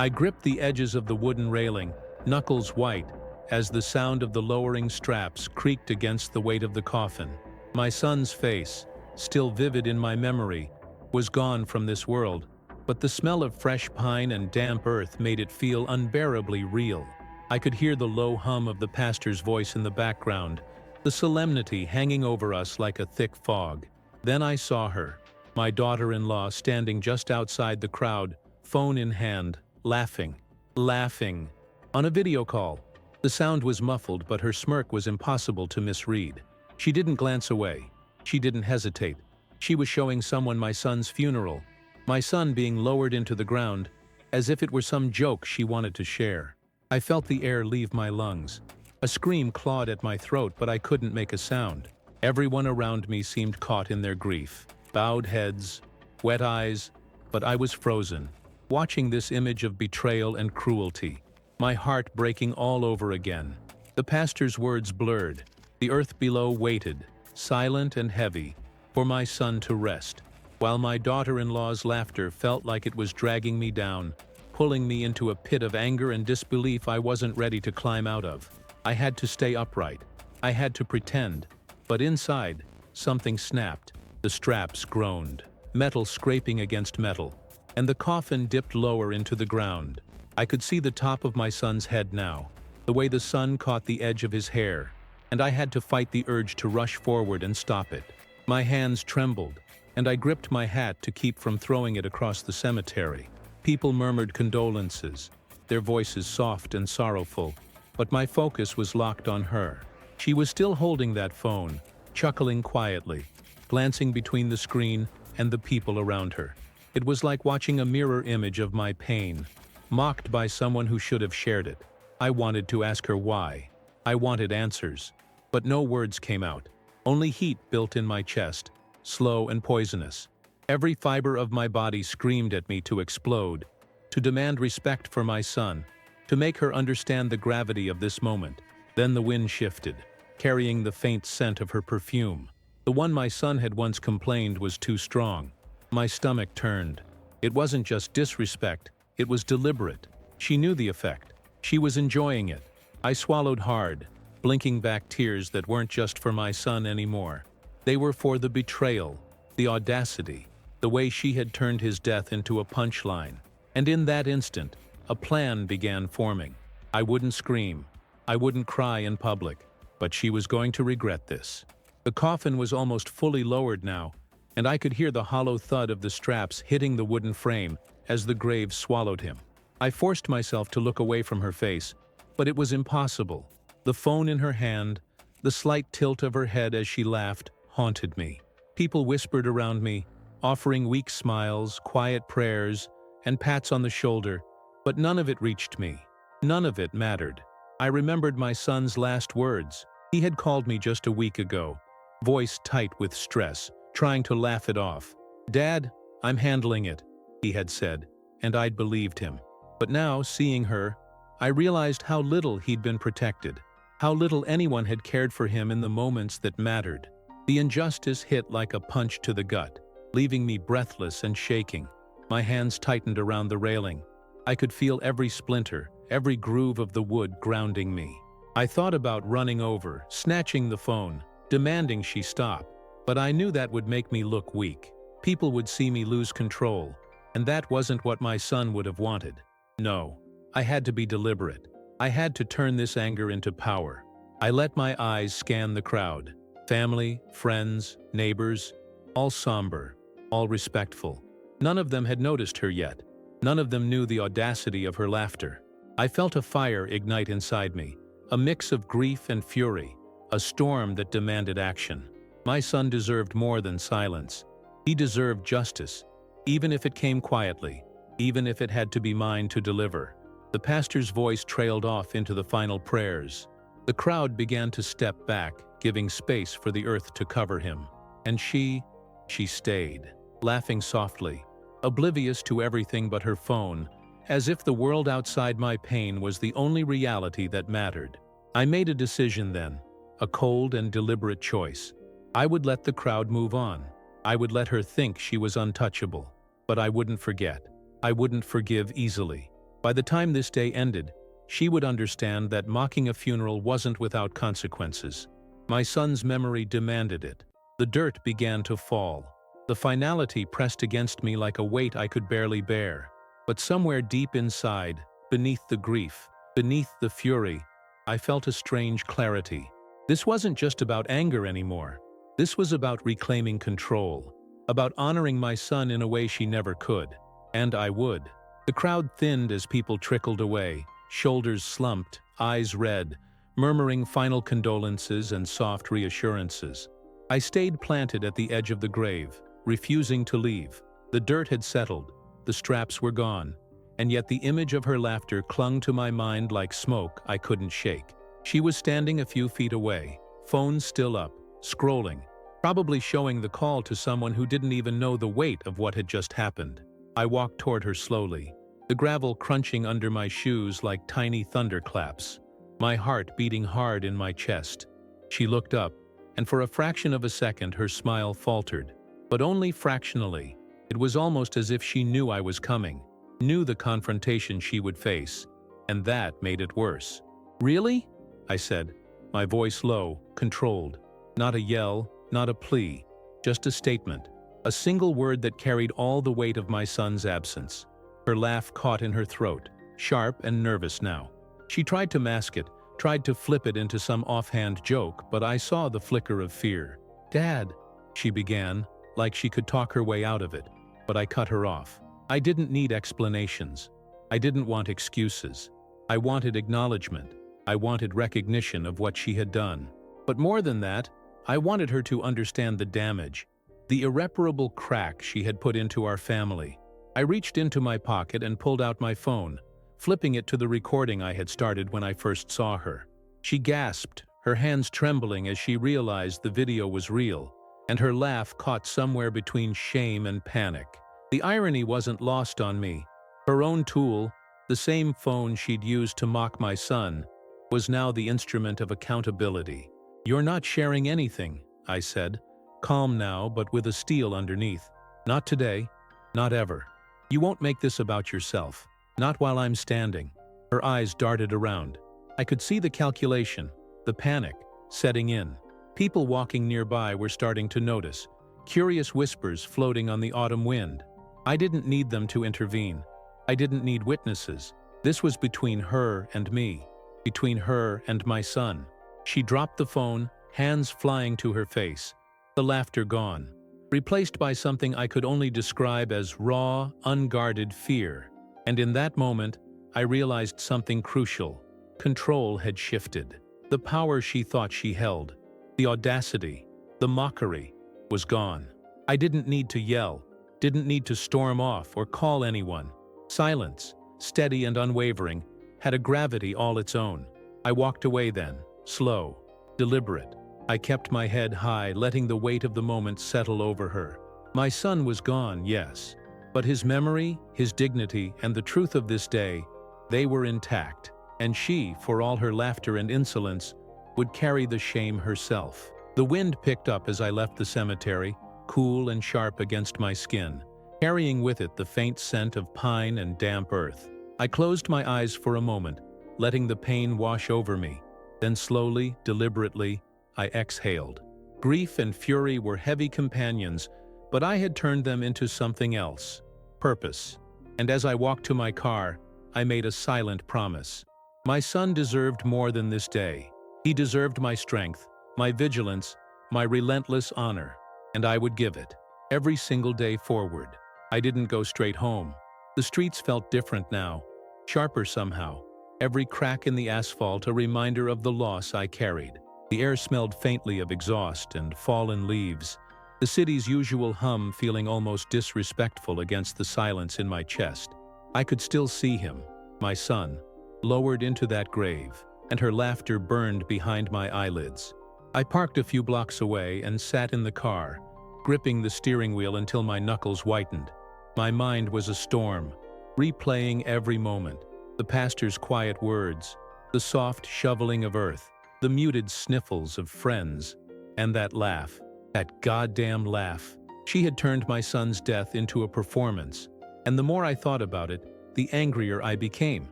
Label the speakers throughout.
Speaker 1: I gripped the edges of the wooden railing, knuckles white, as the sound of the lowering straps creaked against the weight of the coffin. My son's face, still vivid in my memory, was gone from this world, but the smell of fresh pine and damp earth made it feel unbearably real. I could hear the low hum of the pastor's voice in the background, the solemnity hanging over us like a thick fog. Then I saw her, my daughter-in-law, standing just outside the crowd, phone in hand, laughing, on a video call. The sound was muffled, but her smirk was impossible to misread. She didn't glance away. She didn't hesitate. She was showing someone my son's funeral, my son being lowered into the ground, as if it were some joke she wanted to share. I felt the air leave my lungs. A scream clawed at my throat, but I couldn't make a sound. Everyone around me seemed caught in their grief. Bowed heads, wet eyes, but I was frozen, watching this image of betrayal and cruelty, my heart breaking all over again. The pastor's words blurred. The earth below waited, silent and heavy, for my son to rest, while my daughter-in-law's laughter felt like it was dragging me down, pulling me into a pit of anger and disbelief I wasn't ready to climb out of. I had to stay upright. I had to pretend. But inside, something snapped. The straps groaned, metal scraping against metal, and the coffin dipped lower into the ground. I could see the top of my son's head now, the way the sun caught the edge of his hair, and I had to fight the urge to rush forward and stop it. My hands trembled, and I gripped my hat to keep from throwing it across the cemetery. People murmured condolences, their voices soft and sorrowful, but my focus was locked on her. She was still holding that phone, chuckling quietly, glancing between the screen and the people around her. It was like watching a mirror image of my pain, mocked by someone who should have shared it. I wanted to ask her why. I wanted answers, but no words came out. Only heat built in my chest, slow and poisonous. Every fiber of my body screamed at me to explode, to demand respect for my son, to make her understand the gravity of this moment. Then the wind shifted, carrying the faint scent of her perfume. The one my son had once complained was too strong. My stomach turned. It wasn't just disrespect, it was deliberate. She knew the effect. She was enjoying it. I swallowed hard, blinking back tears that weren't just for my son anymore. They were for the betrayal, the audacity, the way she had turned his death into a punchline. And in that instant, a plan began forming. I wouldn't scream. I wouldn't cry in public, but she was going to regret this. The coffin was almost fully lowered now, and I could hear the hollow thud of the straps hitting the wooden frame as the grave swallowed him. I forced myself to look away from her face, but it was impossible. The phone in her hand, the slight tilt of her head as she laughed, haunted me. People whispered around me, offering weak smiles, quiet prayers, and pats on the shoulder, but none of it reached me. None of it mattered. I remembered my son's last words. He had called me just a week ago, voice tight with stress, trying to laugh it off. "Dad, I'm handling it," he had said, and I'd believed him. But now, seeing her, I realized how little he'd been protected, how little anyone had cared for him in the moments that mattered. The injustice hit like a punch to the gut, leaving me breathless and shaking. My hands tightened around the railing. I could feel every splinter, every groove of the wood grounding me. I thought about running over, snatching the phone, demanding she stop, but I knew that would make me look weak. People would see me lose control, and that wasn't what my son would have wanted. No, I had to be deliberate. I had to turn this anger into power. I let my eyes scan the crowd. Family, friends, neighbors, all somber, all respectful. None of them had noticed her yet. None of them knew the audacity of her laughter. I felt a fire ignite inside me, a mix of grief and fury, a storm that demanded action. My son deserved more than silence. He deserved justice, even if it came quietly, even if it had to be mine to deliver. The pastor's voice trailed off into the final prayers. The crowd began to step back, giving space for the earth to cover him. And she stayed, laughing softly, oblivious to everything but her phone, as if the world outside my pain was the only reality that mattered. I made a decision then, a cold and deliberate choice. I would let the crowd move on. I would let her think she was untouchable. But I wouldn't forget. I wouldn't forgive easily. By the time this day ended, she would understand that mocking a funeral wasn't without consequences. My son's memory demanded it. The dirt began to fall. The finality pressed against me like a weight I could barely bear. But somewhere deep inside, beneath the grief, beneath the fury, I felt a strange clarity. This wasn't just about anger anymore. This was about reclaiming control, about honoring my son in a way she never could. And I would. The crowd thinned as people trickled away, shoulders slumped, eyes red, murmuring final condolences and soft reassurances. I stayed planted at the edge of the grave, refusing to leave. The dirt had settled, the straps were gone, and yet the image of her laughter clung to my mind like smoke I couldn't shake. She was standing a few feet away, phone still up, scrolling, probably showing the call to someone who didn't even know the weight of what had just happened. I walked toward her slowly, the gravel crunching under my shoes like tiny thunderclaps, my heart beating hard in my chest. She looked up, and for a fraction of a second her smile faltered, but only fractionally. It was almost as if she knew I was coming, knew the confrontation she would face, and that made it worse. "Really?" I said, my voice low, controlled. Not a yell, not a plea, just a statement. A single word that carried all the weight of my son's absence. Her laugh caught in her throat, sharp and nervous now. She tried to mask it, tried to flip it into some offhand joke, but I saw the flicker of fear. "Dad," she began, like she could talk her way out of it, but I cut her off. I didn't need explanations. I didn't want excuses. I wanted acknowledgement. I wanted recognition of what she had done. But more than that, I wanted her to understand the damage, the irreparable crack she had put into our family. I reached into my pocket and pulled out my phone, flipping it to the recording I had started when I first saw her. She gasped, her hands trembling as she realized the video was real, and her laugh caught somewhere between shame and panic. The irony wasn't lost on me. Her own tool, the same phone she'd used to mock my son, was now the instrument of accountability. "You're not sharing anything," I said, calm now but with a steel underneath. "Not today, not ever. You won't make this about yourself. Not while I'm standing." Her eyes darted around. I could see the calculation, the panic, setting in. People walking nearby were starting to notice, curious whispers floating on the autumn wind. I didn't need them to intervene. I didn't need witnesses. This was between her and me, between her and my son. She dropped the phone, hands flying to her face, the laughter gone, replaced by something I could only describe as raw, unguarded fear. And in that moment, I realized something crucial. Control had shifted. The power she thought she held, the audacity, the mockery, was gone. I didn't need to yell, didn't need to storm off or call anyone. Silence, steady and unwavering, had a gravity all its own. I walked away then, slow, deliberate. I kept my head high, letting the weight of the moment settle over her. My son was gone, yes, but his memory, his dignity, and the truth of this day, they were intact. And she, for all her laughter and insolence, would carry the shame herself. The wind picked up as I left the cemetery, cool and sharp against my skin, carrying with it the faint scent of pine and damp earth. I closed my eyes for a moment, letting the pain wash over me. Then slowly, deliberately, I exhaled. Grief and fury were heavy companions, but I had turned them into something else, purpose. And as I walked to my car, I made a silent promise. My son deserved more than this day. He deserved my strength, my vigilance, my relentless honor, and I would give it, every single day forward. I didn't go straight home. The streets felt different now, sharper somehow, every crack in the asphalt a reminder of the loss I carried. The air smelled faintly of exhaust and fallen leaves, the city's usual hum feeling almost disrespectful against the silence in my chest. I could still see him, my son, lowered into that grave, and her laughter burned behind my eyelids. I parked a few blocks away and sat in the car, gripping the steering wheel until my knuckles whitened. My mind was a storm, replaying every moment, the pastor's quiet words, the soft shoveling of earth, the muted sniffles of friends, and that laugh, that goddamn laugh. She had turned my son's death into a performance, and the more I thought about it, the angrier I became.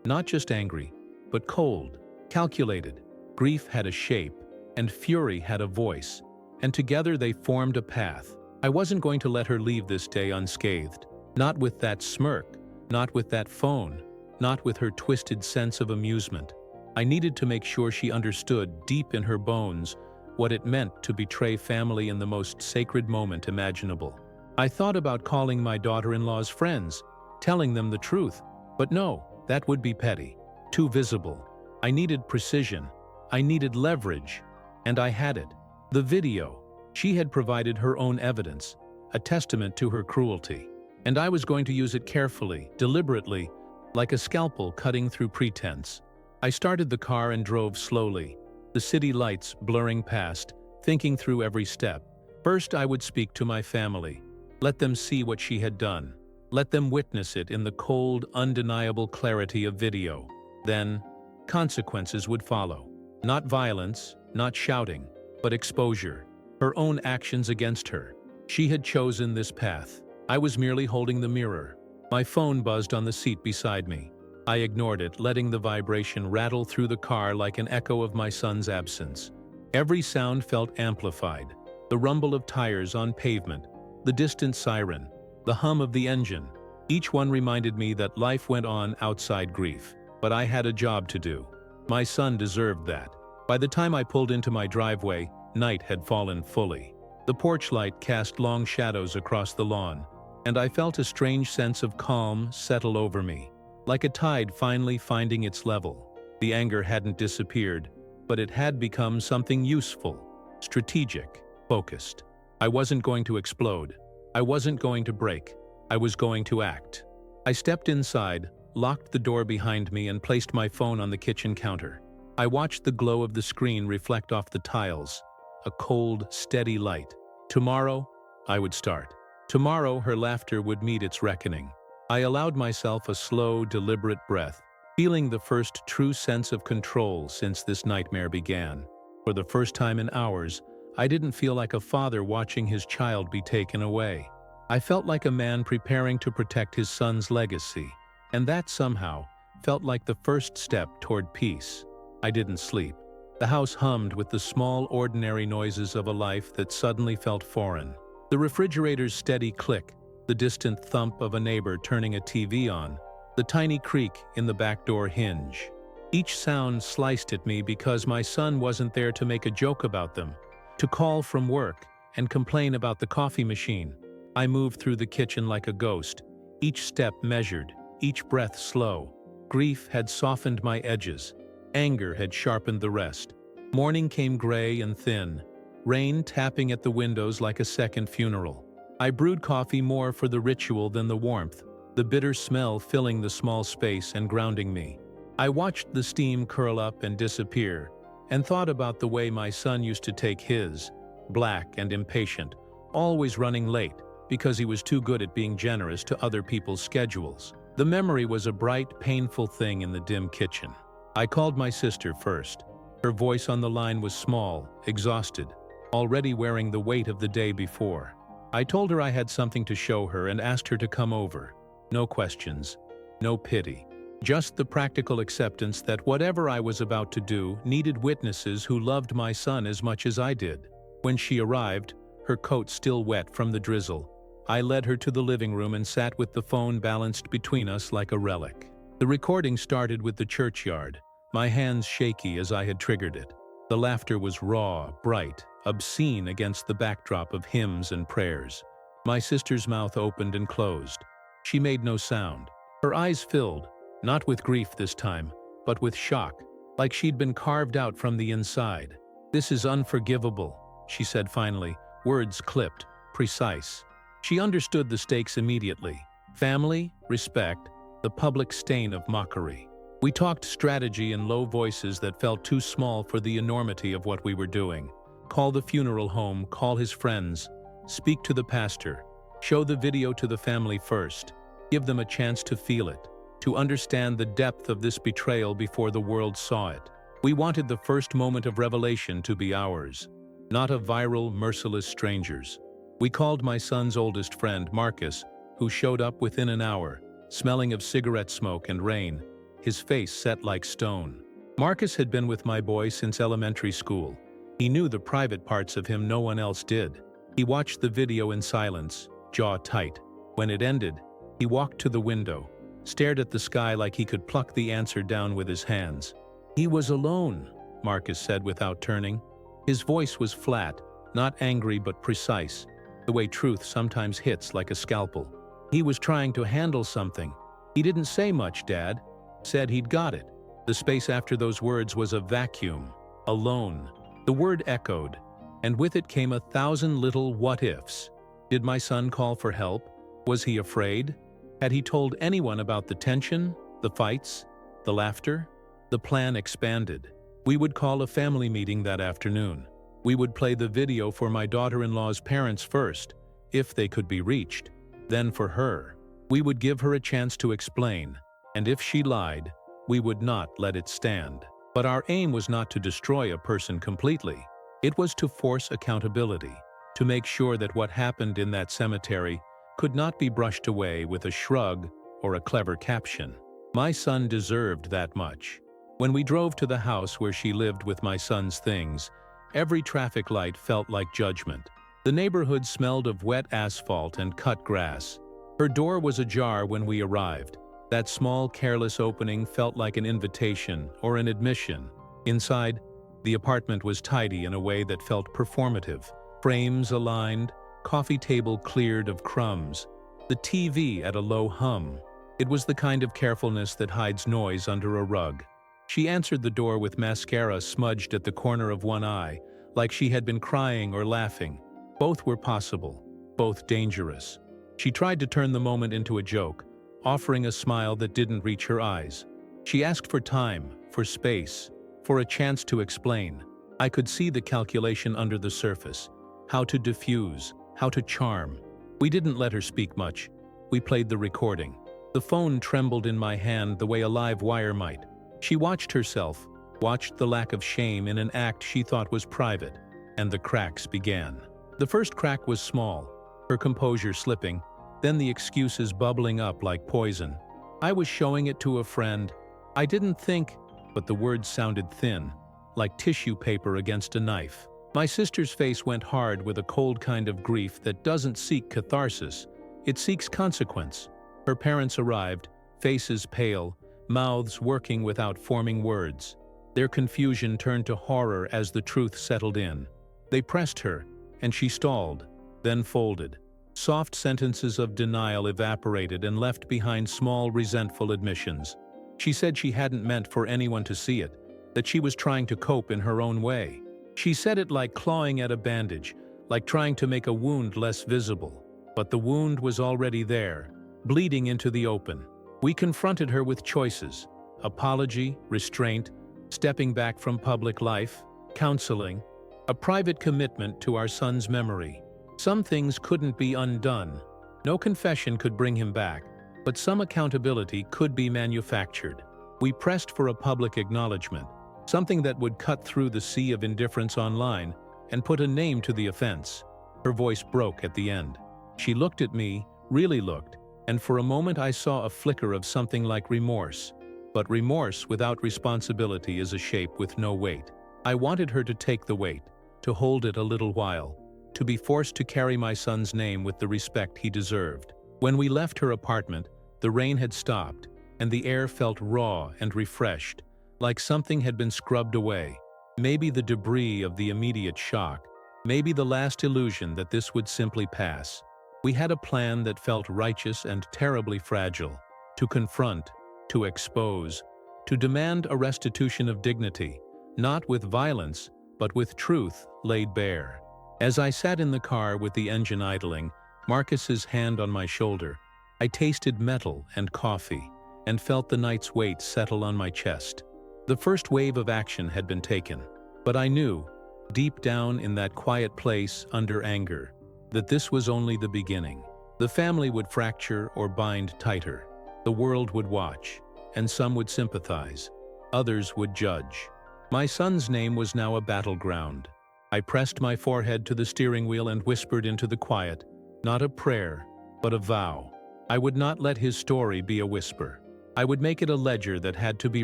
Speaker 1: Not just angry, but cold, calculated. Grief had a shape, and fury had a voice, and together they formed a path. I wasn't going to let her leave this day unscathed. Not with that smirk, not with that phone, not with her twisted sense of amusement. I needed to make sure she understood deep in her bones what it meant to betray family in the most sacred moment imaginable. I thought about calling my daughter-in-law's friends, telling them the truth, but no, that would be petty, too visible. I needed precision, I needed leverage, and I had it. The video. She had provided her own evidence, a testament to her cruelty. And I was going to use it carefully, deliberately, like a scalpel cutting through pretense. I started the car and drove slowly, the city lights blurring past, thinking through every step. First, I would speak to my family. Let them see what she had done. Let them witness it in the cold, undeniable clarity of video. Then, consequences would follow. Not violence, not shouting, but exposure. Her own actions against her. She had chosen this path. I was merely holding the mirror. My phone buzzed on the seat beside me. I ignored it, letting the vibration rattle through the car like an echo of my son's absence. Every sound felt amplified. The rumble of tires on pavement, the distant siren, the hum of the engine. Each one reminded me that life went on outside grief. But I had a job to do. My son deserved that. By the time I pulled into my driveway, night had fallen fully. The porch light cast long shadows across the lawn, and I felt a strange sense of calm settle over me, like a tide finally finding its level. The anger hadn't disappeared, but it had become something useful, strategic, focused. I wasn't going to explode. I wasn't going to break. I was going to act. I stepped inside, locked the door behind me, and placed my phone on the kitchen counter. I watched the glow of the screen reflect off the tiles, a cold, steady light. Tomorrow, I would start. Tomorrow, her laughter would meet its reckoning. I allowed myself a slow, deliberate breath, feeling the first true sense of control since this nightmare began. For the first time in hours, I didn't feel like a father watching his child be taken away. I felt like a man preparing to protect his son's legacy, and that somehow felt like the first step toward peace. I didn't sleep. The house hummed with the small, ordinary noises of a life that suddenly felt foreign. The refrigerator's steady click, the distant thump of a neighbor turning a TV on, the tiny creak in the back door hinge. Each sound sliced at me because my son wasn't there to make a joke about them, to call from work and complain about the coffee machine. I moved through the kitchen like a ghost, each step measured, each breath slow. Grief had softened my edges. Anger had sharpened the rest. Morning came gray and thin, rain tapping at the windows like a second funeral. I brewed coffee more for the ritual than the warmth, the bitter smell filling the small space and grounding me. I watched the steam curl up and disappear, and thought about the way my son used to take his, black and impatient, always running late because he was too good at being generous to other people's schedules. The memory was a bright, painful thing in the dim kitchen. I called my sister first. Her voice on the line was small, exhausted, already wearing the weight of the day before. I told her I had something to show her and asked her to come over. No questions, no pity. Just the practical acceptance that whatever I was about to do needed witnesses who loved my son as much as I did. When she arrived, her coat still wet from the drizzle, I led her to the living room and sat with the phone balanced between us like a relic. The recording started with the churchyard, my hands shaky as I had triggered it. The laughter was raw, bright, obscene against the backdrop of hymns and prayers. My sister's mouth opened and closed. She made no sound. Her eyes filled, not with grief this time, but with shock, like she'd been carved out from the inside. "This is unforgivable," she said finally, words clipped, precise. She understood the stakes immediately. Family, respect, the public stain of mockery. We talked strategy in low voices that felt too small for the enormity of what we were doing. Call the funeral home, call his friends, speak to the pastor, show the video to the family first, give them a chance to feel it, to understand the depth of this betrayal before the world saw it. We wanted the first moment of revelation to be ours, not a viral, merciless stranger's. We called my son's oldest friend, Marcus, who showed up within an hour, smelling of cigarette smoke and rain, his face set like stone. Marcus had been with my boy since elementary school. He knew the private parts of him no one else did. He watched the video in silence, jaw tight. When it ended, he walked to the window, stared at the sky like he could pluck the answer down with his hands. "He was alone," Marcus said without turning. His voice was flat, not angry but precise, the way truth sometimes hits like a scalpel. "He was trying to handle something. He didn't say much, Dad. Said he'd got it." The space after those words was a vacuum. Alone. The word echoed, and with it came 1,000 little what-ifs. Did my son call for help? Was he afraid? Had he told anyone about the tension, the fights, the laughter? The plan expanded. We would call a family meeting that afternoon. We would play the video for my daughter-in-law's parents first, if they could be reached. Then for her. We would give her a chance to explain, and if she lied, we would not let it stand. But our aim was not to destroy a person completely. It was to force accountability, to make sure that what happened in that cemetery could not be brushed away with a shrug or a clever caption. My son deserved that much. When we drove to the house where she lived with my son's things, every traffic light felt like judgment. The neighborhood smelled of wet asphalt and cut grass. Her door was ajar when we arrived. That small, careless opening felt like an invitation or an admission. Inside, the apartment was tidy in a way that felt performative. Frames aligned, coffee table cleared of crumbs, the TV at a low hum. It was the kind of carefulness that hides noise under a rug. She answered the door with mascara smudged at the corner of one eye, like she had been crying or laughing. Both were possible, both dangerous. She tried to turn the moment into a joke, offering a smile that didn't reach her eyes. She asked for time, for space, for a chance to explain. I could see the calculation under the surface, how to diffuse, how to charm. We didn't let her speak much. We played the recording. The phone trembled in my hand the way a live wire might. She watched herself, watched the lack of shame in an act she thought was private, and the cracks began. The first crack was small, her composure slipping, then the excuses bubbling up like poison. I was showing it to a friend. I didn't think, but the words sounded thin, like tissue paper against a knife. My sister's face went hard with a cold kind of grief that doesn't seek catharsis, it seeks consequence. Her parents arrived, faces pale, mouths working without forming words. Their confusion turned to horror as the truth settled in. They pressed her, and she stalled, then folded. Soft sentences of denial evaporated and left behind small, resentful admissions. She said she hadn't meant for anyone to see it, that she was trying to cope in her own way. She said it like clawing at a bandage, like trying to make a wound less visible. But the wound was already there, bleeding into the open. We confronted her with choices: apology, restraint, stepping back from public life, counseling, a private commitment to our son's memory. Some things couldn't be undone. No confession could bring him back, but some accountability could be manufactured. We pressed for a public acknowledgement, something that would cut through the sea of indifference online and put a name to the offense. Her voice broke at the end. She looked at me, really looked, and for a moment I saw a flicker of something like remorse. But remorse without responsibility is a shape with no weight. I wanted her to take the weight, to hold it a little while, to be forced to carry my son's name with the respect he deserved. When we left her apartment, the rain had stopped, and the air felt raw and refreshed, like something had been scrubbed away. Maybe the debris of the immediate shock, maybe the last illusion that this would simply pass. We had a plan that felt righteous and terribly fragile: to confront, to expose, to demand a restitution of dignity, not with violence, but with truth laid bare. As I sat in the car with the engine idling, Marcus's hand on my shoulder, I tasted metal and coffee, and felt the night's weight settle on my chest. The first wave of action had been taken, but I knew, deep down in that quiet place under anger, that this was only the beginning. The family would fracture or bind tighter. The world would watch, and some would sympathize. Others would judge. My son's name was now a battleground. I pressed my forehead to the steering wheel and whispered into the quiet, not a prayer, but a vow. I would not let his story be a whisper. I would make it a ledger that had to be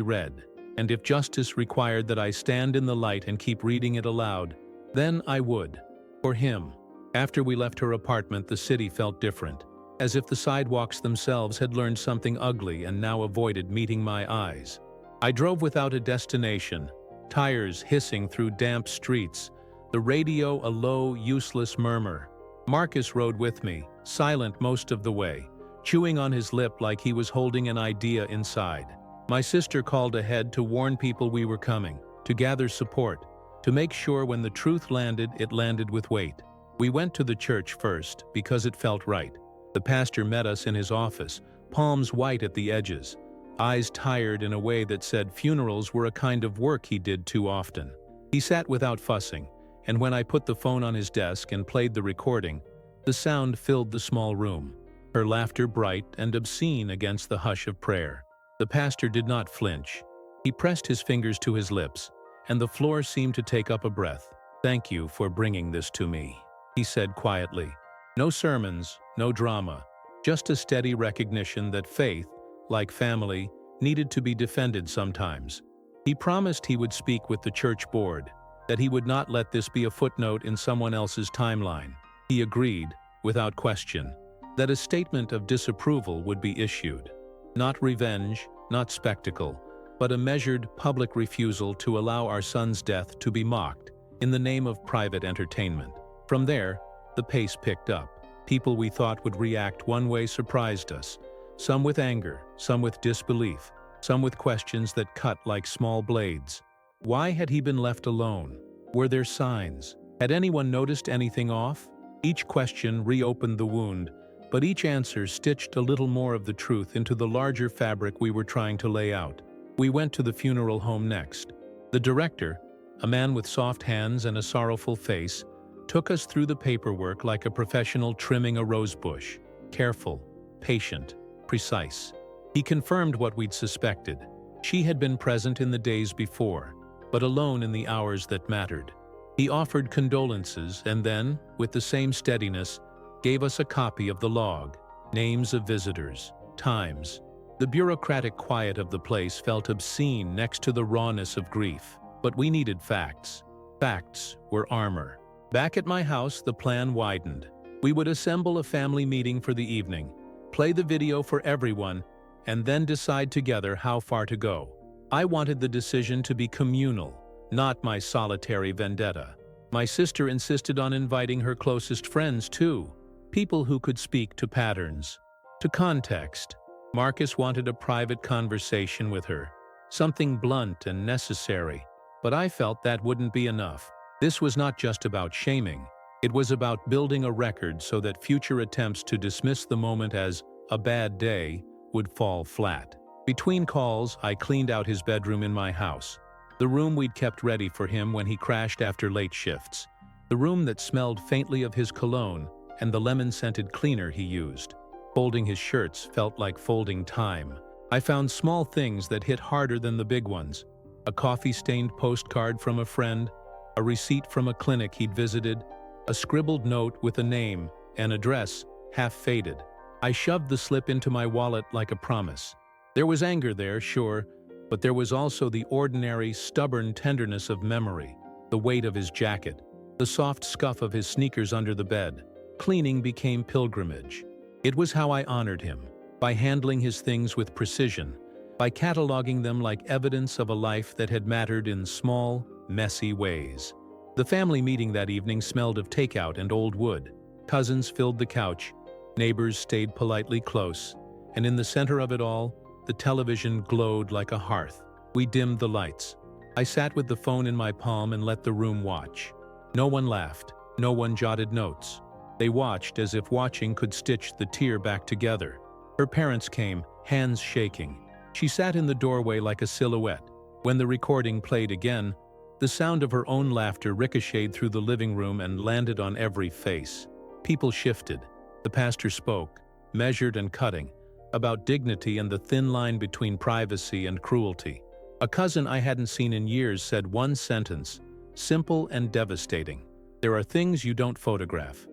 Speaker 1: read, and if justice required that I stand in the light and keep reading it aloud, then I would. For him. After we left her apartment, the city felt different, as if the sidewalks themselves had learned something ugly and now avoided meeting my eyes. I drove without a destination, tires hissing through damp streets, the radio a low, useless murmur. Marcus rode with me, silent most of the way, chewing on his lip like he was holding an idea inside. My sister called ahead to warn people we were coming, to gather support, to make sure when the truth landed, it landed with weight. We went to the church first, because it felt right. The pastor met us in his office, palms white at the edges, eyes tired in a way that said funerals were a kind of work he did too often. He sat without fussing, and when I put the phone on his desk and played the recording, the sound filled the small room, her laughter bright and obscene against the hush of prayer. The pastor did not flinch. He pressed his fingers to his lips, and the floor seemed to take up a breath. "Thank you for bringing this to me," he said quietly. No sermons, no drama, just a steady recognition that faith, like family, needed to be defended sometimes. He promised he would speak with the church board, that he would not let this be a footnote in someone else's timeline. He agreed, without question, that a statement of disapproval would be issued. Not revenge, not spectacle, but a measured public refusal to allow our son's death to be mocked in the name of private entertainment. From there, the pace picked up. People we thought would react one way surprised us, some with anger, some with disbelief, some with questions that cut like small blades. Why had he been left alone? Were there signs? Had anyone noticed anything off? Each question reopened the wound, but each answer stitched a little more of the truth into the larger fabric we were trying to lay out. We went to the funeral home next. The director, a man with soft hands and a sorrowful face, took us through the paperwork like a professional trimming a rosebush. Careful, patient, precise. He confirmed what we'd suspected. She had been present in the days before, but alone in the hours that mattered. He offered condolences and then, with the same steadiness, gave us a copy of the log, names of visitors, times. The bureaucratic quiet of the place felt obscene next to the rawness of grief, but we needed facts. Facts were armor. Back at my house, the plan widened. We would assemble a family meeting for the evening, play the video for everyone, and then decide together how far to go. I wanted the decision to be communal, not my solitary vendetta. My sister insisted on inviting her closest friends too, people who could speak to patterns, to context. Marcus wanted a private conversation with her, something blunt and necessary, but I felt that wouldn't be enough. This was not just about shaming. It was about building a record so that future attempts to dismiss the moment as a bad day would fall flat. Between calls, I cleaned out his bedroom in my house, the room we'd kept ready for him when he crashed after late shifts, the room that smelled faintly of his cologne and the lemon-scented cleaner he used. Folding his shirts felt like folding time. I found small things that hit harder than the big ones. A coffee-stained postcard from a friend, a receipt from a clinic he'd visited, a scribbled note with a name, an address, half faded. I shoved the slip into my wallet like a promise. There was anger there, sure, but there was also the ordinary, stubborn tenderness of memory, the weight of his jacket, the soft scuff of his sneakers under the bed. Cleaning became pilgrimage. It was how I honored him, by handling his things with precision, by cataloging them like evidence of a life that had mattered in small, messy ways. The family meeting that evening smelled of takeout and old wood. Cousins filled the couch, neighbors stayed politely close, and in the center of it all, the television glowed like a hearth. We dimmed the lights. I sat with the phone in my palm and let the room watch. No one laughed, no one jotted notes. They watched as if watching could stitch the tear back together. Her parents came, hands shaking. She sat in the doorway like a silhouette. When the recording played again, the sound of her own laughter ricocheted through the living room and landed on every face. People shifted. The pastor spoke, measured and cutting, about dignity and the thin line between privacy and cruelty. A cousin I hadn't seen in years said one sentence, simple and devastating. "There are things you don't photograph."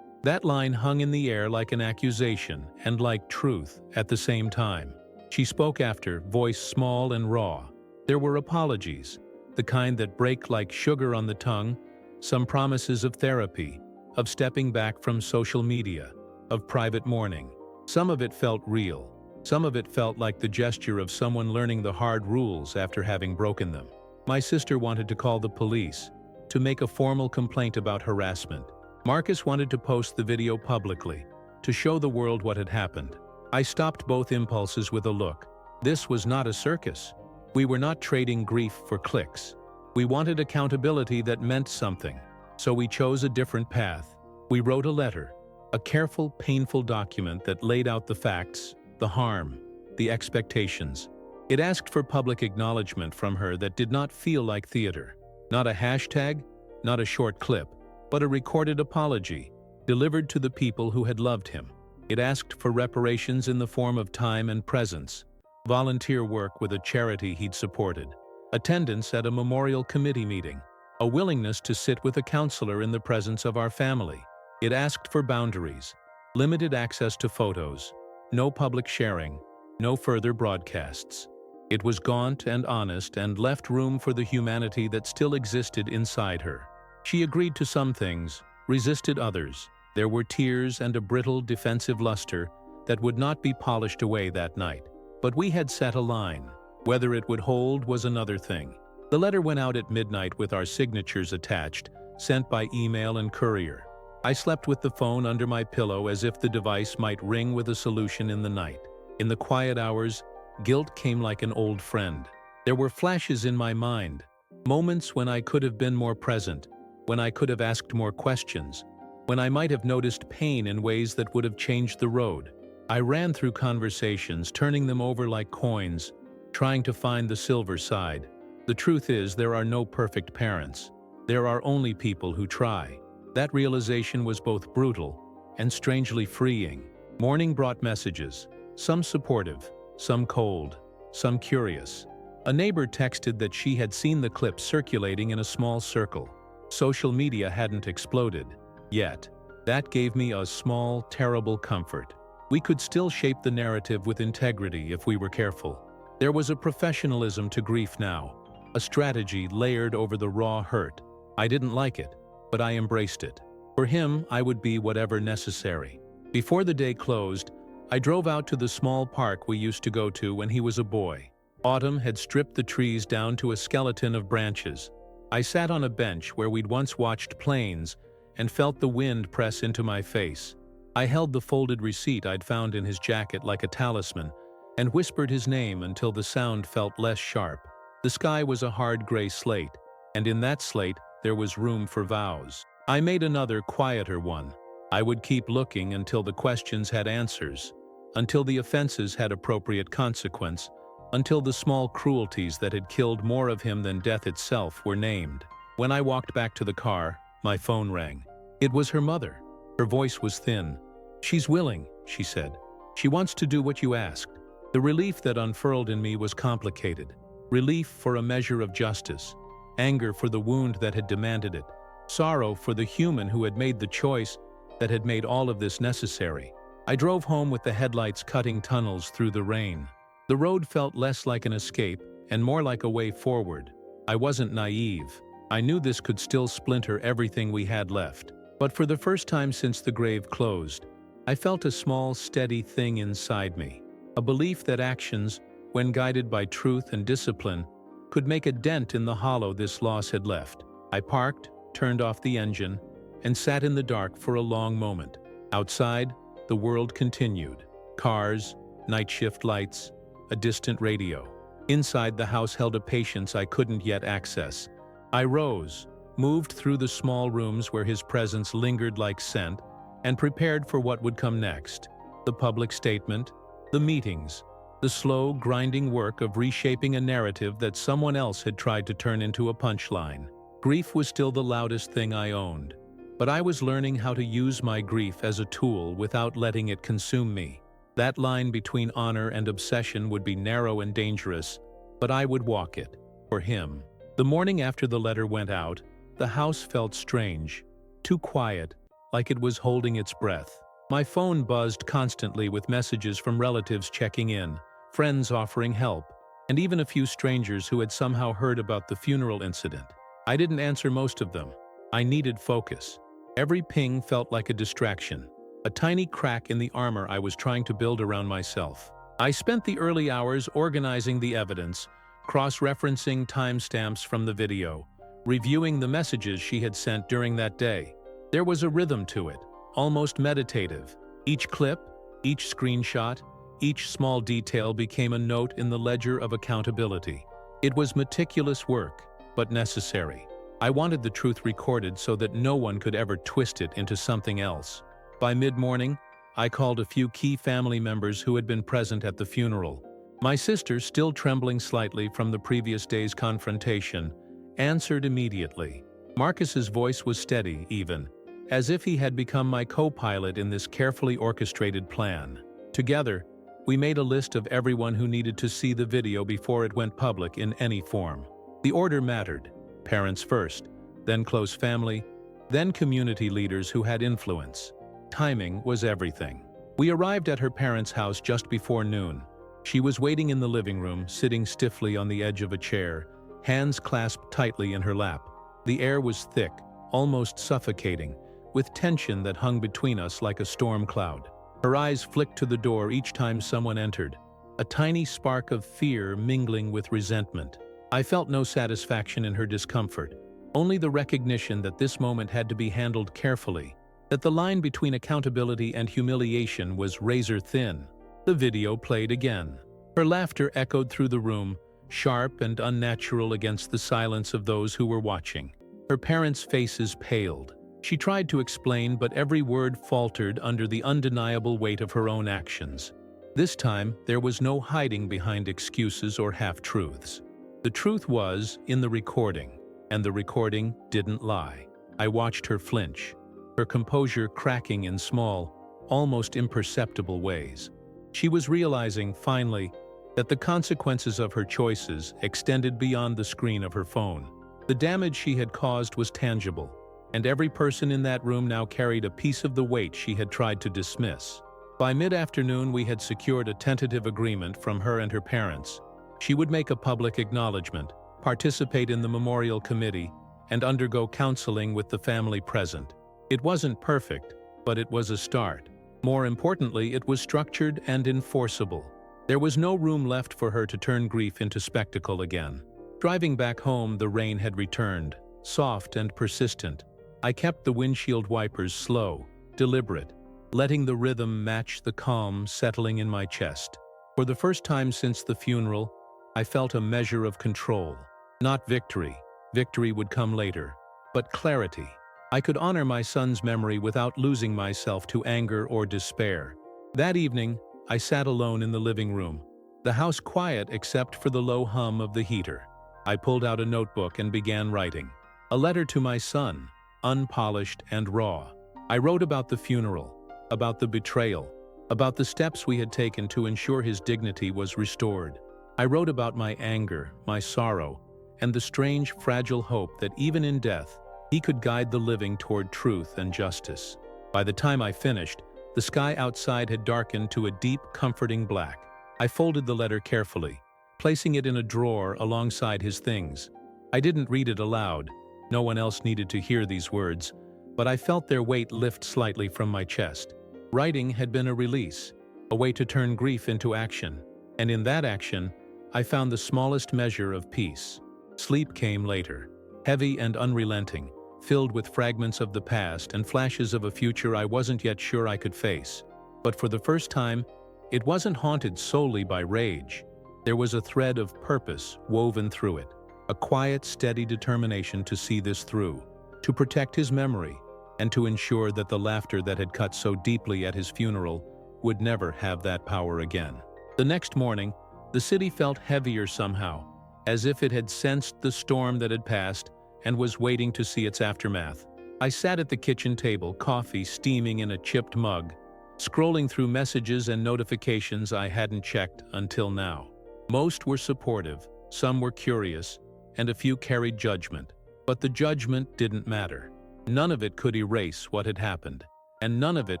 Speaker 1: That line hung in the air like an accusation and like truth at the same time. She spoke after, voice small and raw. There were apologies, the kind that break like sugar on the tongue, some promises of therapy, of stepping back from social media, of private mourning. Some of it felt real. Some of it felt like the gesture of someone learning the hard rules after having broken them. My sister wanted to call the police, to make a formal complaint about harassment. Marcus wanted to post the video publicly, to show the world what had happened. I stopped both impulses with a look. This was not a circus. We were not trading grief for clicks. We wanted accountability that meant something, so we chose a different path. We wrote a letter, a careful, painful document that laid out the facts, the harm, the expectations. It asked for public acknowledgement from her that did not feel like theater. Not a hashtag, not a short clip, but a recorded apology, delivered to the people who had loved him. It asked for reparations in the form of time and presence, volunteer work with a charity he'd supported, attendance at a memorial committee meeting, a willingness to sit with a counselor in the presence of our family. It asked for boundaries, limited access to photos, no public sharing, no further broadcasts. It was gaunt and honest and left room for the humanity that still existed inside her. She agreed to some things, resisted others. There were tears and a brittle, defensive luster that would not be polished away that night. But we had set a line. Whether it would hold was another thing. The letter went out at midnight with our signatures attached, sent by email and courier. I slept with the phone under my pillow as if the device might ring with a solution in the night. In the quiet hours, guilt came like an old friend. There were flashes in my mind, moments when I could have been more present, when I could have asked more questions, when I might have noticed pain in ways that would have changed the road. I ran through conversations, turning them over like coins, trying to find the silver side. The truth is, there are no perfect parents. There are only people who try. That realization was both brutal and strangely freeing. Morning brought messages, some supportive, some cold, some curious. A neighbor texted that she had seen the clip circulating in a small circle. Social media hadn't exploded yet. That gave me a small, terrible comfort. We could still shape the narrative with integrity if we were careful. There was a professionalism to grief now, a strategy layered over the raw hurt. I didn't like it, but I embraced it. For him, I would be whatever necessary. Before the day closed, I drove out to the small park we used to go to when he was a boy. Autumn had stripped the trees down to a skeleton of branches. I sat on a bench where we'd once watched planes and felt the wind press into my face. I held the folded receipt I'd found in his jacket like a talisman and whispered his name until the sound felt less sharp. The sky was a hard gray slate, and in that slate there was room for vows. I made another, quieter one. I would keep looking until the questions had answers, until the offenses had appropriate consequence, until the small cruelties that had killed more of him than death itself were named. When I walked back to the car, my phone rang. It was her mother. Her voice was thin. "She's willing," she said. "She wants to do what you asked." The relief that unfurled in me was complicated. Relief for a measure of justice, anger for the wound that had demanded it, sorrow for the human who had made the choice that had made all of this necessary. I drove home with the headlights cutting tunnels through the rain. The road felt less like an escape and more like a way forward. I wasn't naive. I knew this could still splinter everything we had left. But for the first time since the grave closed, I felt a small, steady thing inside me. A belief that actions, when guided by truth and discipline, could make a dent in the hollow this loss had left. I parked, turned off the engine, and sat in the dark for a long moment. Outside, the world continued. Cars, night shift lights, a distant radio. Inside, the house held a patience I couldn't yet access. I rose, moved through the small rooms where his presence lingered like scent, and prepared for what would come next. The public statement, the meetings, the slow, grinding work of reshaping a narrative that someone else had tried to turn into a punchline. Grief was still the loudest thing I owned, but I was learning how to use my grief as a tool without letting it consume me. That line between honor and obsession would be narrow and dangerous, but I would walk it, for him. The morning after the letter went out, the house felt strange, too quiet, like it was holding its breath. My phone buzzed constantly with messages from relatives checking in, friends offering help, and even a few strangers who had somehow heard about the funeral incident. I didn't answer most of them. I needed focus. Every ping felt like a distraction, a tiny crack in the armor I was trying to build around myself. I spent the early hours organizing the evidence, cross-referencing timestamps from the video, reviewing the messages she had sent during that day. There was a rhythm to it, almost meditative. Each clip, each screenshot, each small detail became a note in the ledger of accountability. It was meticulous work, but necessary. I wanted the truth recorded so that no one could ever twist it into something else. By mid-morning, I called a few key family members who had been present at the funeral. My sister, still trembling slightly from the previous day's confrontation, answered immediately. Marcus's voice was steady, even, as if he had become my co-pilot in this carefully orchestrated plan. Together, we made a list of everyone who needed to see the video before it went public in any form. The order mattered. Parents first, then close family, then community leaders who had influence. Timing was everything. We arrived at her parents' house just before noon. She was waiting in the living room, sitting stiffly on the edge of a chair, hands clasped tightly in her lap. The air was thick, almost suffocating, with tension that hung between us like a storm cloud. Her eyes flicked to the door each time someone entered, a tiny spark of fear mingling with resentment. I felt no satisfaction in her discomfort, only the recognition that this moment had to be handled carefully, that the line between accountability and humiliation was razor thin. The video played again. Her laughter echoed through the room, sharp and unnatural against the silence of those who were watching. Her parents' faces paled. She tried to explain, but every word faltered under the undeniable weight of her own actions. This time, there was no hiding behind excuses or half-truths. The truth was in the recording, and the recording didn't lie. I watched her flinch, her composure cracking in small, almost imperceptible ways. She was realizing, finally, that the consequences of her choices extended beyond the screen of her phone. The damage she had caused was tangible, and every person in that room now carried a piece of the weight she had tried to dismiss. By mid-afternoon, we had secured a tentative agreement from her and her parents. She would make a public acknowledgement, participate in the memorial committee, and undergo counseling with the family present. It wasn't perfect, but it was a start. More importantly, it was structured and enforceable. There was no room left for her to turn grief into spectacle again. Driving back home, the rain had returned, soft and persistent. I kept the windshield wipers slow, deliberate, letting the rhythm match the calm settling in my chest. For the first time since the funeral, I felt a measure of control. Not victory. Victory would come later. But clarity. I could honor my son's memory without losing myself to anger or despair. That evening, I sat alone in the living room, the house quiet except for the low hum of the heater. I pulled out a notebook and began writing. A letter to my son, unpolished and raw. I wrote about the funeral, about the betrayal, about the steps we had taken to ensure his dignity was restored. I wrote about my anger, my sorrow, and the strange, fragile hope that even in death, he could guide the living toward truth and justice. By the time I finished, the sky outside had darkened to a deep, comforting black. I folded the letter carefully, placing it in a drawer alongside his things. I didn't read it aloud. No one else needed to hear these words, but I felt their weight lift slightly from my chest. Writing had been a release, a way to turn grief into action, and in that action, I found the smallest measure of peace. Sleep came later, heavy and unrelenting, filled with fragments of the past and flashes of a future I wasn't yet sure I could face. But for the first time, it wasn't haunted solely by rage. There was a thread of purpose woven through it, a quiet, steady determination to see this through, to protect his memory, and to ensure that the laughter that had cut so deeply at his funeral would never have that power again. The next morning, the city felt heavier somehow, as if it had sensed the storm that had passed and was waiting to see its aftermath. I sat at the kitchen table, coffee steaming in a chipped mug, scrolling through messages and notifications I hadn't checked until now. Most were supportive, some were curious, and a few carried judgment. But the judgment didn't matter. None of it could erase what had happened, and none of it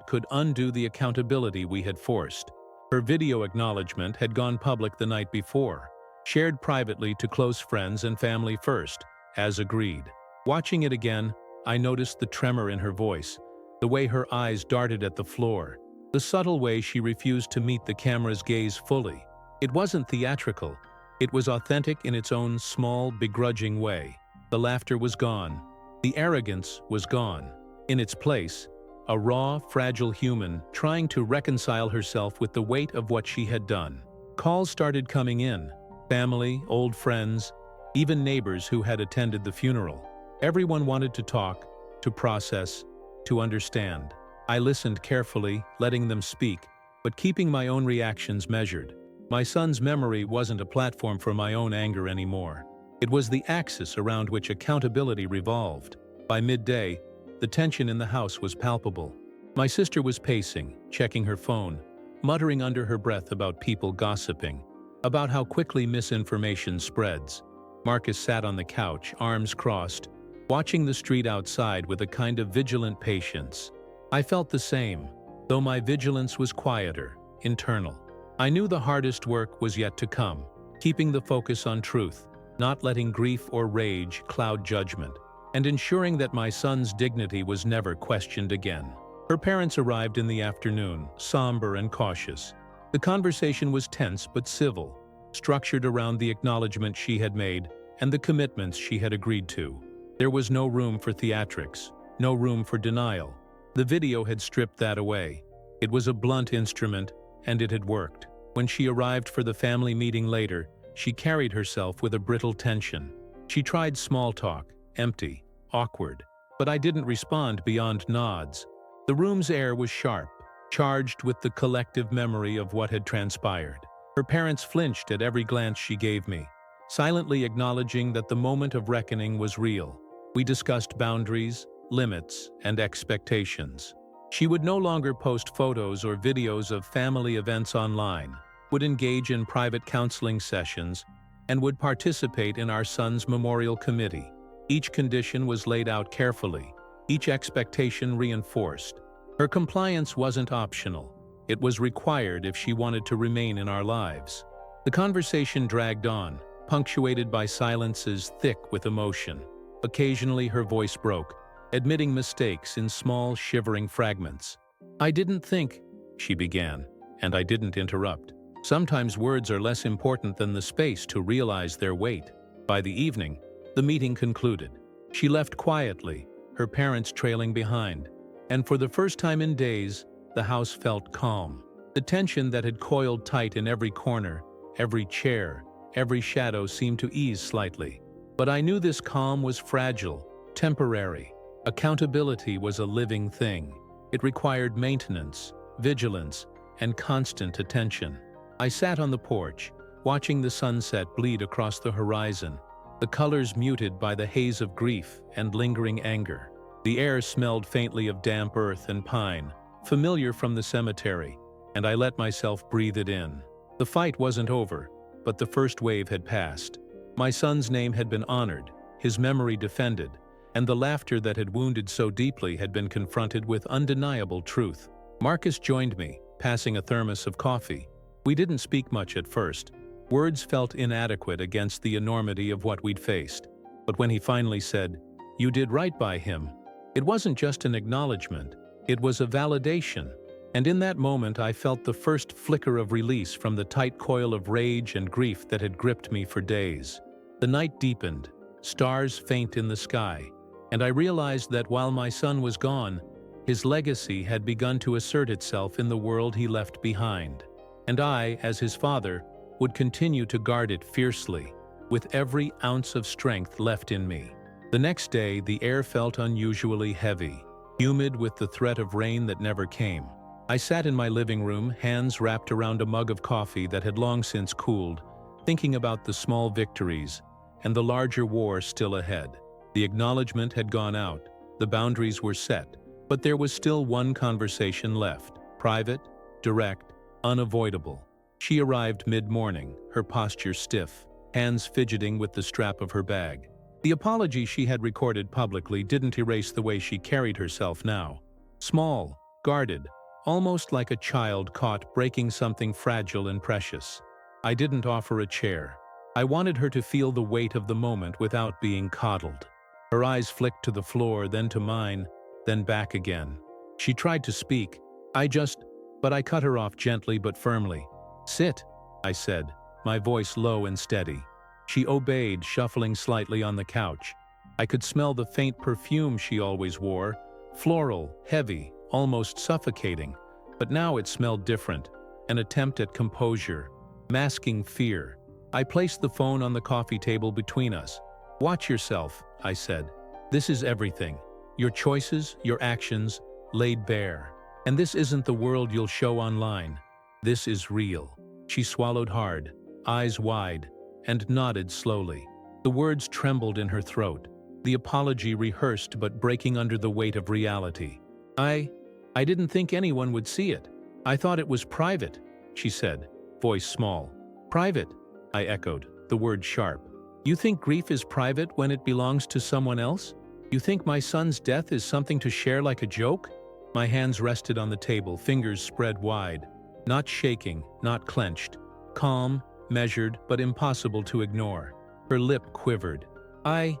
Speaker 1: could undo the accountability we had forced. Her video acknowledgement had gone public the night before, shared privately to close friends and family first, as agreed. Watching it again, I noticed the tremor in her voice, the way her eyes darted at the floor, the subtle way she refused to meet the camera's gaze fully. It wasn't theatrical. It was authentic in its own small, begrudging way. The laughter was gone. The arrogance was gone. In its place, a raw, fragile human trying to reconcile herself with the weight of what she had done. Calls started coming in. Family, old friends, even neighbors who had attended the funeral. Everyone wanted to talk, to process, to understand. I listened carefully, letting them speak, but keeping my own reactions measured. My son's memory wasn't a platform for my own anger anymore. It was the axis around which accountability revolved. By midday, the tension in the house was palpable. My sister was pacing, checking her phone, muttering under her breath about people gossiping, about how quickly misinformation spreads. Marcus sat on the couch, arms crossed, watching the street outside with a kind of vigilant patience. I felt the same, though my vigilance was quieter, internal. I knew the hardest work was yet to come, keeping the focus on truth, not letting grief or rage cloud judgment, and ensuring that my son's dignity was never questioned again. Her parents arrived in the afternoon, somber and cautious. The conversation was tense but civil, structured around the acknowledgement she had made and the commitments she had agreed to. There was no room for theatrics, no room for denial. The video had stripped that away. It was a blunt instrument, and it had worked. When she arrived for the family meeting later, she carried herself with a brittle tension. She tried small talk, empty, awkward, but I didn't respond beyond nods. The room's air was sharp, charged with the collective memory of what had transpired. Her parents flinched at every glance she gave me, silently acknowledging that the moment of reckoning was real. We discussed boundaries, limits, and expectations. She would no longer post photos or videos of family events online, would engage in private counseling sessions, and would participate in our son's memorial committee. Each condition was laid out carefully, each expectation reinforced. Her compliance wasn't optional. It was required if she wanted to remain in our lives. The conversation dragged on, punctuated by silences thick with emotion. Occasionally her voice broke, admitting mistakes in small, shivering fragments. "I didn't think," she began, and I didn't interrupt. Sometimes words are less important than the space to realize their weight. By the evening, the meeting concluded. She left quietly, her parents trailing behind, and for the first time in days, the house felt calm. The tension that had coiled tight in every corner, every chair, every shadow seemed to ease slightly. But I knew this calm was fragile, temporary. Accountability was a living thing. It required maintenance, vigilance, and constant attention. I sat on the porch, watching the sunset bleed across the horizon, the colors muted by the haze of grief and lingering anger. The air smelled faintly of damp earth and pine, familiar from the cemetery, and I let myself breathe it in. The fight wasn't over, but the first wave had passed. My son's name had been honored, his memory defended, and the laughter that had wounded so deeply had been confronted with undeniable truth. Marcus joined me, passing a thermos of coffee. We didn't speak much at first. Words felt inadequate against the enormity of what we'd faced. But when he finally said, "You did right by him," it wasn't just an acknowledgement, it was a validation. And in that moment I felt the first flicker of release from the tight coil of rage and grief that had gripped me for days. The night deepened, stars faint in the sky, and I realized that while my son was gone, his legacy had begun to assert itself in the world he left behind. And I, as his father, would continue to guard it fiercely, with every ounce of strength left in me. The next day, the air felt unusually heavy, humid with the threat of rain that never came. I sat in my living room, hands wrapped around a mug of coffee that had long since cooled, thinking about the small victories and the larger war still ahead. The acknowledgement had gone out, the boundaries were set, but there was still one conversation left, private, direct, unavoidable. She arrived mid-morning, her posture stiff, hands fidgeting with the strap of her bag. The apology she had recorded publicly didn't erase the way she carried herself now. Small, guarded, almost like a child caught breaking something fragile and precious. I didn't offer a chair. I wanted her to feel the weight of the moment without being coddled. Her eyes flicked to the floor, then to mine, then back again. She tried to speak. But I cut her off gently but firmly. "Sit," I said, my voice low and steady. She obeyed, shuffling slightly on the couch. I could smell the faint perfume she always wore, floral, heavy, almost suffocating. But now it smelled different, an attempt at composure, masking fear. I placed the phone on the coffee table between us. "Watch yourself," I said. "This is everything. Your choices, your actions, laid bare. And this isn't the world you'll show online. This is real." She swallowed hard, eyes wide, and nodded slowly. The words trembled in her throat, the apology rehearsed but breaking under the weight of reality. I didn't think anyone would see it. I thought it was private," she said, voice small. "Private," I echoed, the word sharp. "You think grief is private when it belongs to someone else? You think my son's death is something to share like a joke?" My hands rested on the table, fingers spread wide. Not shaking, not clenched. Calm, measured, but impossible to ignore. Her lip quivered. I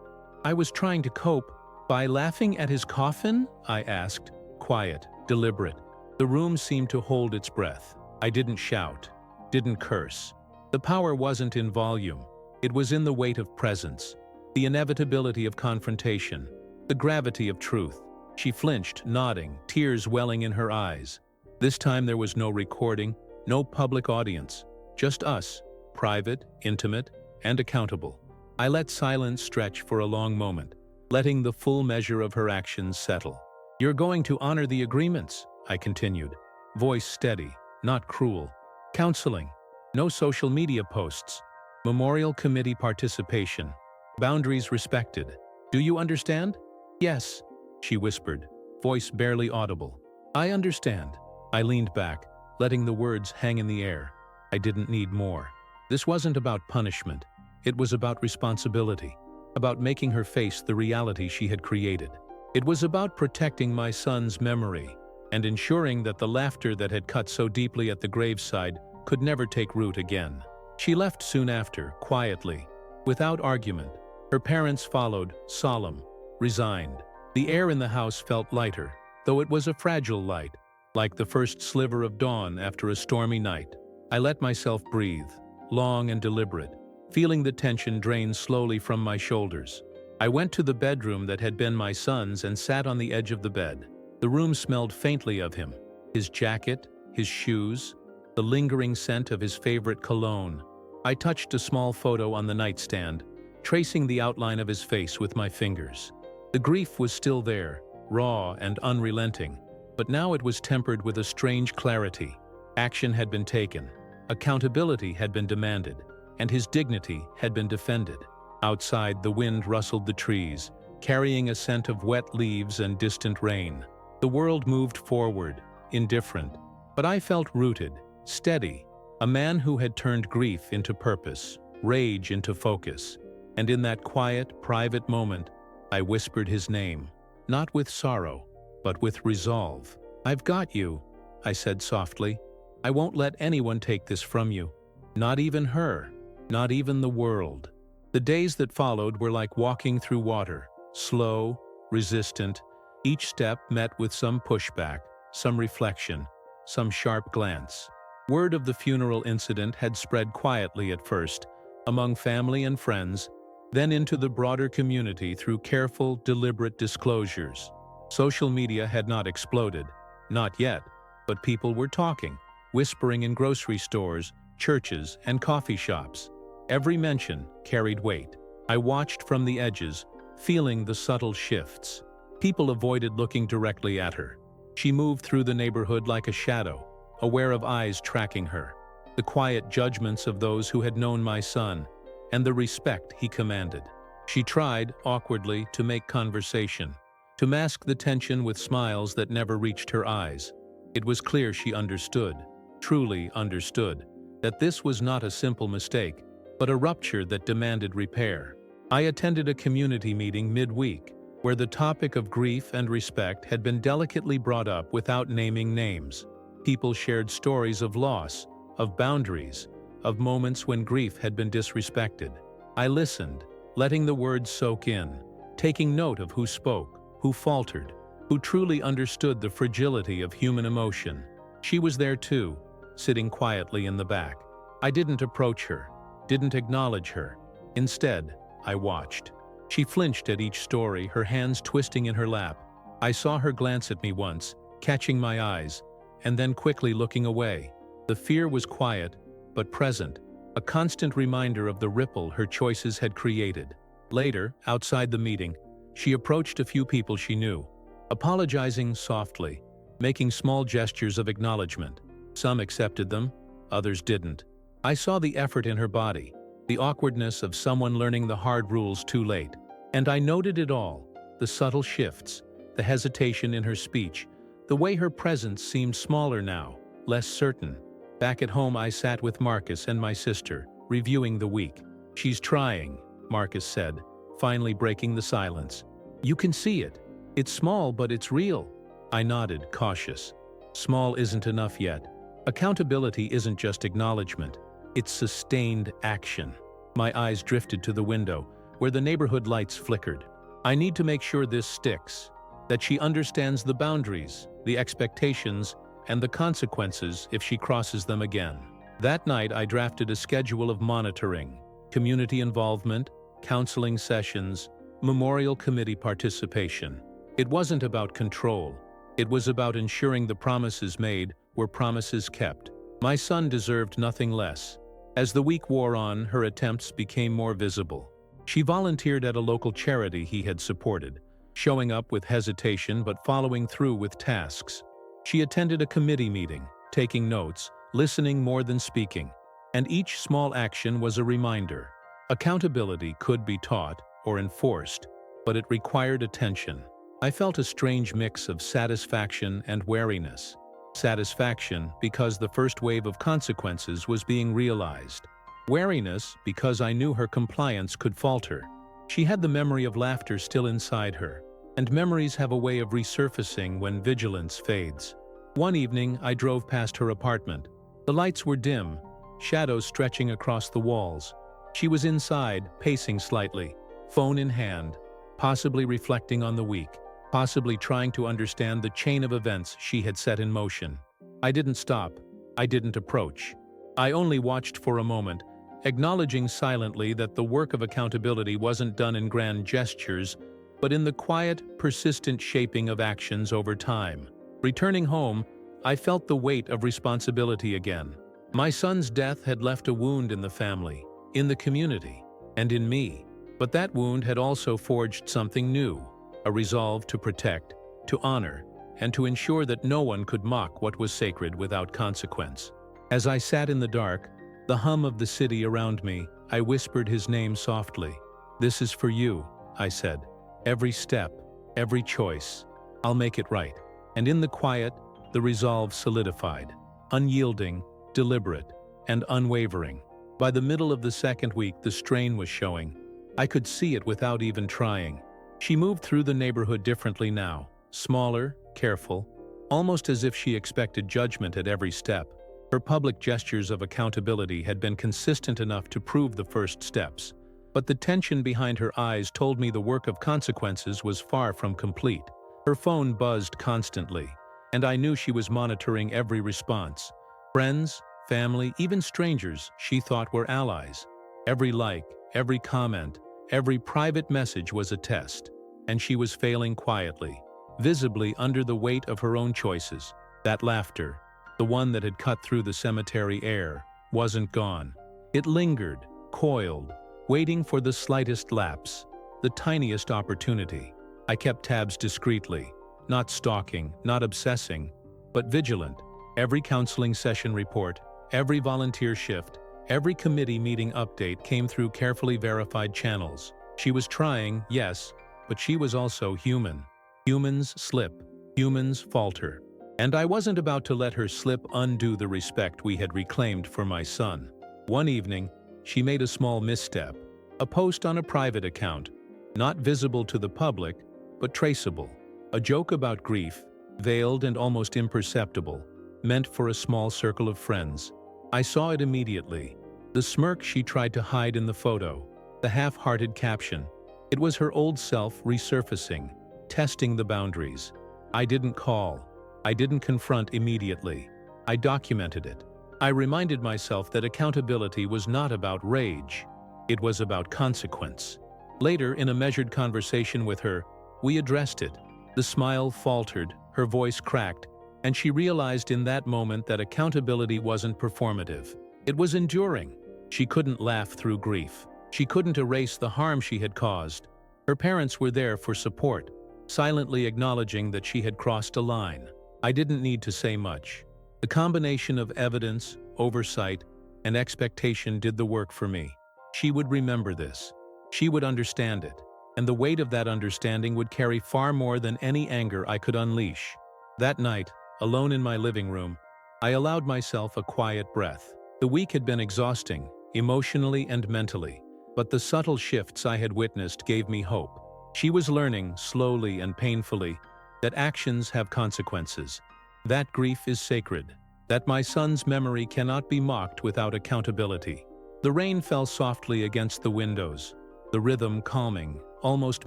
Speaker 1: was trying to cope. "By laughing at his coffin?" I asked, quiet, deliberate. The room seemed to hold its breath. I didn't shout, didn't curse. The power wasn't in volume. It was in the weight of presence, the inevitability of confrontation, the gravity of truth. She flinched, nodding, tears welling in her eyes. This time there was no recording, no public audience, just us, private, intimate, and accountable. I let silence stretch for a long moment, letting the full measure of her actions settle. "You're going to honor the agreements," I continued, voice steady, not cruel. "Counseling, no social media posts, memorial committee participation, boundaries respected. Do you understand?" "Yes," she whispered, voice barely audible. "I understand." I leaned back, letting the words hang in the air. I didn't need more. This wasn't about punishment. It was about responsibility, about making her face the reality she had created. It was about protecting my son's memory and ensuring that the laughter that had cut so deeply at the graveside could never take root again. She left soon after, quietly, without argument. Her parents followed, solemn, resigned. The air in the house felt lighter, though it was a fragile light, like the first sliver of dawn after a stormy night. I let myself breathe, long and deliberate, feeling the tension drain slowly from my shoulders. I went to the bedroom that had been my son's and sat on the edge of the bed. The room smelled faintly of him, his jacket, his shoes, the lingering scent of his favorite cologne. I touched a small photo on the nightstand, tracing the outline of his face with my fingers. The grief was still there, raw and unrelenting, but now it was tempered with a strange clarity. Action had been taken, accountability had been demanded, and his dignity had been defended. Outside, the wind rustled the trees, carrying a scent of wet leaves and distant rain. The world moved forward, indifferent, but I felt rooted, steady, a man who had turned grief into purpose, rage into focus. And in that quiet, private moment, I whispered his name, not with sorrow, but with resolve. "I've got you," I said softly. "I won't let anyone take this from you. Not even her, not even the world." The days that followed were like walking through water, slow, resistant, each step met with some pushback, some reflection, some sharp glance. Word of the funeral incident had spread quietly at first, among family and friends, then into the broader community through careful, deliberate disclosures. Social media had not exploded, not yet, but people were talking, whispering in grocery stores, churches, and coffee shops. Every mention carried weight. I watched from the edges, feeling the subtle shifts. People avoided looking directly at her. She moved through the neighborhood like a shadow, aware of eyes tracking her, the quiet judgments of those who had known my son, and the respect he commanded. She tried, awkwardly, to make conversation, to mask the tension with smiles that never reached her eyes. It was clear she understood, truly understood, that this was not a simple mistake, but a rupture that demanded repair. I attended a community meeting midweek, where the topic of grief and respect had been delicately brought up without naming names. People shared stories of loss, of boundaries, of moments when grief had been disrespected. I listened, letting the words soak in, taking note of who spoke, who faltered, who truly understood the fragility of human emotion. She was there too, sitting quietly in the back. I didn't approach her, didn't acknowledge her. Instead, I watched. She flinched at each story, her hands twisting in her lap. I saw her glance at me once, catching my eyes, and then quickly looking away. The fear was quiet, but present, a constant reminder of the ripple her choices had created. Later, outside the meeting, she approached a few people she knew, apologizing softly, making small gestures of acknowledgement. Some accepted them, others didn't. I saw the effort in her body, the awkwardness of someone learning the hard rules too late. And I noted it all, the subtle shifts, the hesitation in her speech, the way her presence seemed smaller now, less certain. Back at home, I sat with Marcus and my sister, reviewing the week. "She's trying," Marcus said, finally breaking the silence. "You can see it. It's small, but it's real." I nodded, cautious. Small isn't enough yet. Accountability isn't just acknowledgement. It's sustained action. My eyes drifted to the window, where the neighborhood lights flickered. I need to make sure this sticks, that she understands the boundaries, the expectations, and the consequences if she crosses them again. That night, I drafted a schedule of monitoring, community involvement, counseling sessions, memorial committee participation. It wasn't about control. It was about ensuring the promises made were promises kept. My son deserved nothing less. As the week wore on, her attempts became more visible. She volunteered at a local charity he had supported, showing up with hesitation but following through with tasks. She attended a committee meeting, taking notes, listening more than speaking. And each small action was a reminder. Accountability could be taught or enforced, but it required attention. I felt a strange mix of satisfaction and wariness. Satisfaction because the first wave of consequences was being realized. Wariness because I knew her compliance could falter. She had the memory of laughter still inside her, and memories have a way of resurfacing when vigilance fades. One evening, I drove past her apartment. The lights were dim, shadows stretching across the walls. She was inside, pacing slightly, phone in hand, possibly reflecting on the week, possibly trying to understand the chain of events she had set in motion. I didn't stop. I didn't approach. I only watched for a moment, acknowledging silently that the work of accountability wasn't done in grand gestures, but in the quiet, persistent shaping of actions over time. Returning home, I felt the weight of responsibility again. My son's death had left a wound in the family, in the community, and in me. But that wound had also forged something new, a resolve to protect, to honor, and to ensure that no one could mock what was sacred without consequence. As I sat in the dark, the hum of the city around me, I whispered his name softly. "This is for you," I said. "Every step, every choice. I'll make it right." And in the quiet, the resolve solidified, unyielding, deliberate, and unwavering. By the middle of the second week, the strain was showing. I could see it without even trying. She moved through the neighborhood differently now, smaller, careful, almost as if she expected judgment at every step. Her public gestures of accountability had been consistent enough to prove the first steps, but the tension behind her eyes told me the work of consequences was far from complete. Her phone buzzed constantly, and I knew she was monitoring every response. Friends, family, even strangers she thought were allies. Every like, every comment, every private message was a test, and she was failing quietly, visibly under the weight of her own choices. That laughter, the one that had cut through the cemetery air, wasn't gone. It lingered, coiled, waiting for the slightest lapse, the tiniest opportunity. I kept tabs discreetly, not stalking, not obsessing, but vigilant. Every counseling session report, every volunteer shift, every committee meeting update came through carefully verified channels. She was trying, yes, but she was also human. Humans slip, humans falter. And I wasn't about to let her slip undo the respect we had reclaimed for my son. One evening, she made a small misstep, A post on a private account, not visible to the public, but traceable. A joke about grief, veiled and almost imperceptible, meant for a small circle of friends. I saw it immediately. The smirk she tried to hide in the photo, the half-hearted caption. It was her old self resurfacing, testing the boundaries. I didn't call. I didn't confront immediately. I documented it. I reminded myself that accountability was not about rage. It was about consequence. Later, in a measured conversation with her, we addressed it. The smile faltered, her voice cracked, and she realized in that moment that accountability wasn't performative. It was enduring. She couldn't laugh through grief. She couldn't erase the harm she had caused. Her parents were there for support, silently acknowledging that she had crossed a line. I didn't need to say much. The combination of evidence, oversight, and expectation did the work for me. She would remember this. She would understand it. And the weight of that understanding would carry far more than any anger I could unleash. That night, alone in my living room, I allowed myself a quiet breath. The week had been exhausting, emotionally and mentally, but the subtle shifts I had witnessed gave me hope. She was learning, slowly and painfully, that actions have consequences, that grief is sacred, that my son's memory cannot be mocked without accountability. The rain fell softly against the windows, the rhythm calming, almost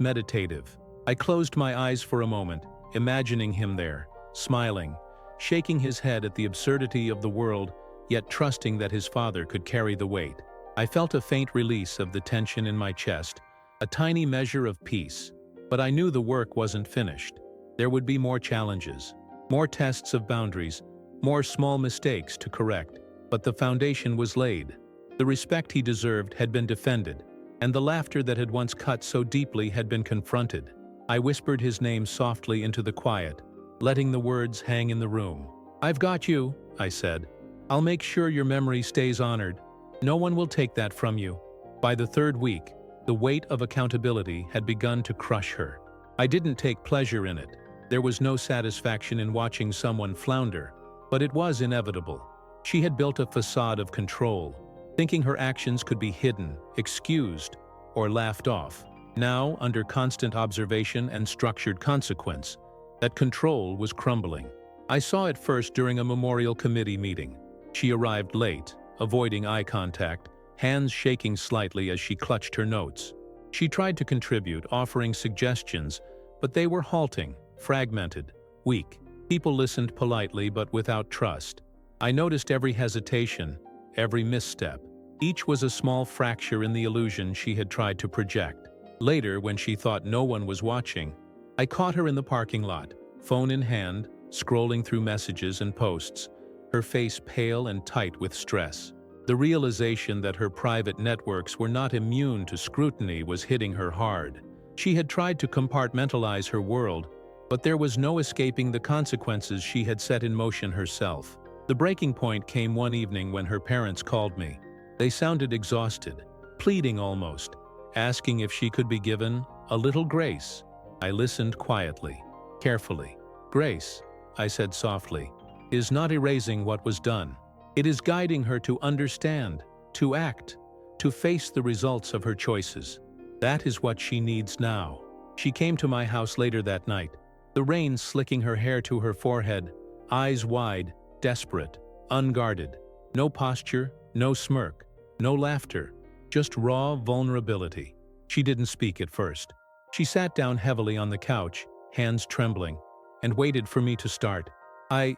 Speaker 1: meditative. I closed my eyes for a moment, imagining him there, smiling, shaking his head at the absurdity of the world, yet trusting that his father could carry the weight. I felt a faint release of the tension in my chest, a tiny measure of peace. But I knew the work wasn't finished. There would be more challenges, more tests of boundaries, more small mistakes to correct. But the foundation was laid. The respect he deserved had been defended, and the laughter that had once cut so deeply had been confronted. I whispered his name softly into the quiet, letting the words hang in the room. "I've got you," I said. "I'll make sure your memory stays honored. No one will take that from you." By the third week, the weight of accountability had begun to crush her. I didn't take pleasure in it. There was no satisfaction in watching someone flounder, but it was inevitable. She had built a facade of control, thinking her actions could be hidden, excused, or laughed off. Now, under constant observation and structured consequence, that control was crumbling. I saw it first during a memorial committee meeting. She arrived late, avoiding eye contact, hands shaking slightly as she clutched her notes. She tried to contribute, offering suggestions, but they were halting, fragmented, weak. People listened politely but without trust. I noticed every hesitation, every misstep. Each was a small fracture in the illusion she had tried to project. Later, when she thought no one was watching, I caught her in the parking lot, phone in hand, scrolling through messages and posts, her face pale and tight with stress. The realization that her private networks were not immune to scrutiny was hitting her hard. She had tried to compartmentalize her world, but there was no escaping the consequences she had set in motion herself. The breaking point came one evening when her parents called me. They sounded exhausted, pleading almost, asking if she could be given a little grace. I listened quietly, carefully. "Grace," I said softly, "is not erasing what was done. It is guiding her to understand, to act, to face the results of her choices. That is what she needs now." She came to my house later that night, the rain slicking her hair to her forehead, eyes wide, desperate, unguarded. No posture, no smirk, no laughter, just raw vulnerability. She didn't speak at first. She sat down heavily on the couch, hands trembling, and waited for me to start. I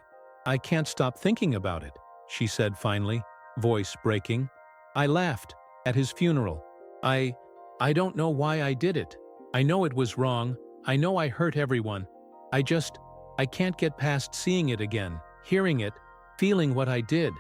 Speaker 1: can't stop thinking about it," she said finally, voice breaking. "I laughed at his funeral. I don't know why I did it. I know it was wrong. I know I hurt everyone. I can't get past seeing it again, hearing it, feeling what I did."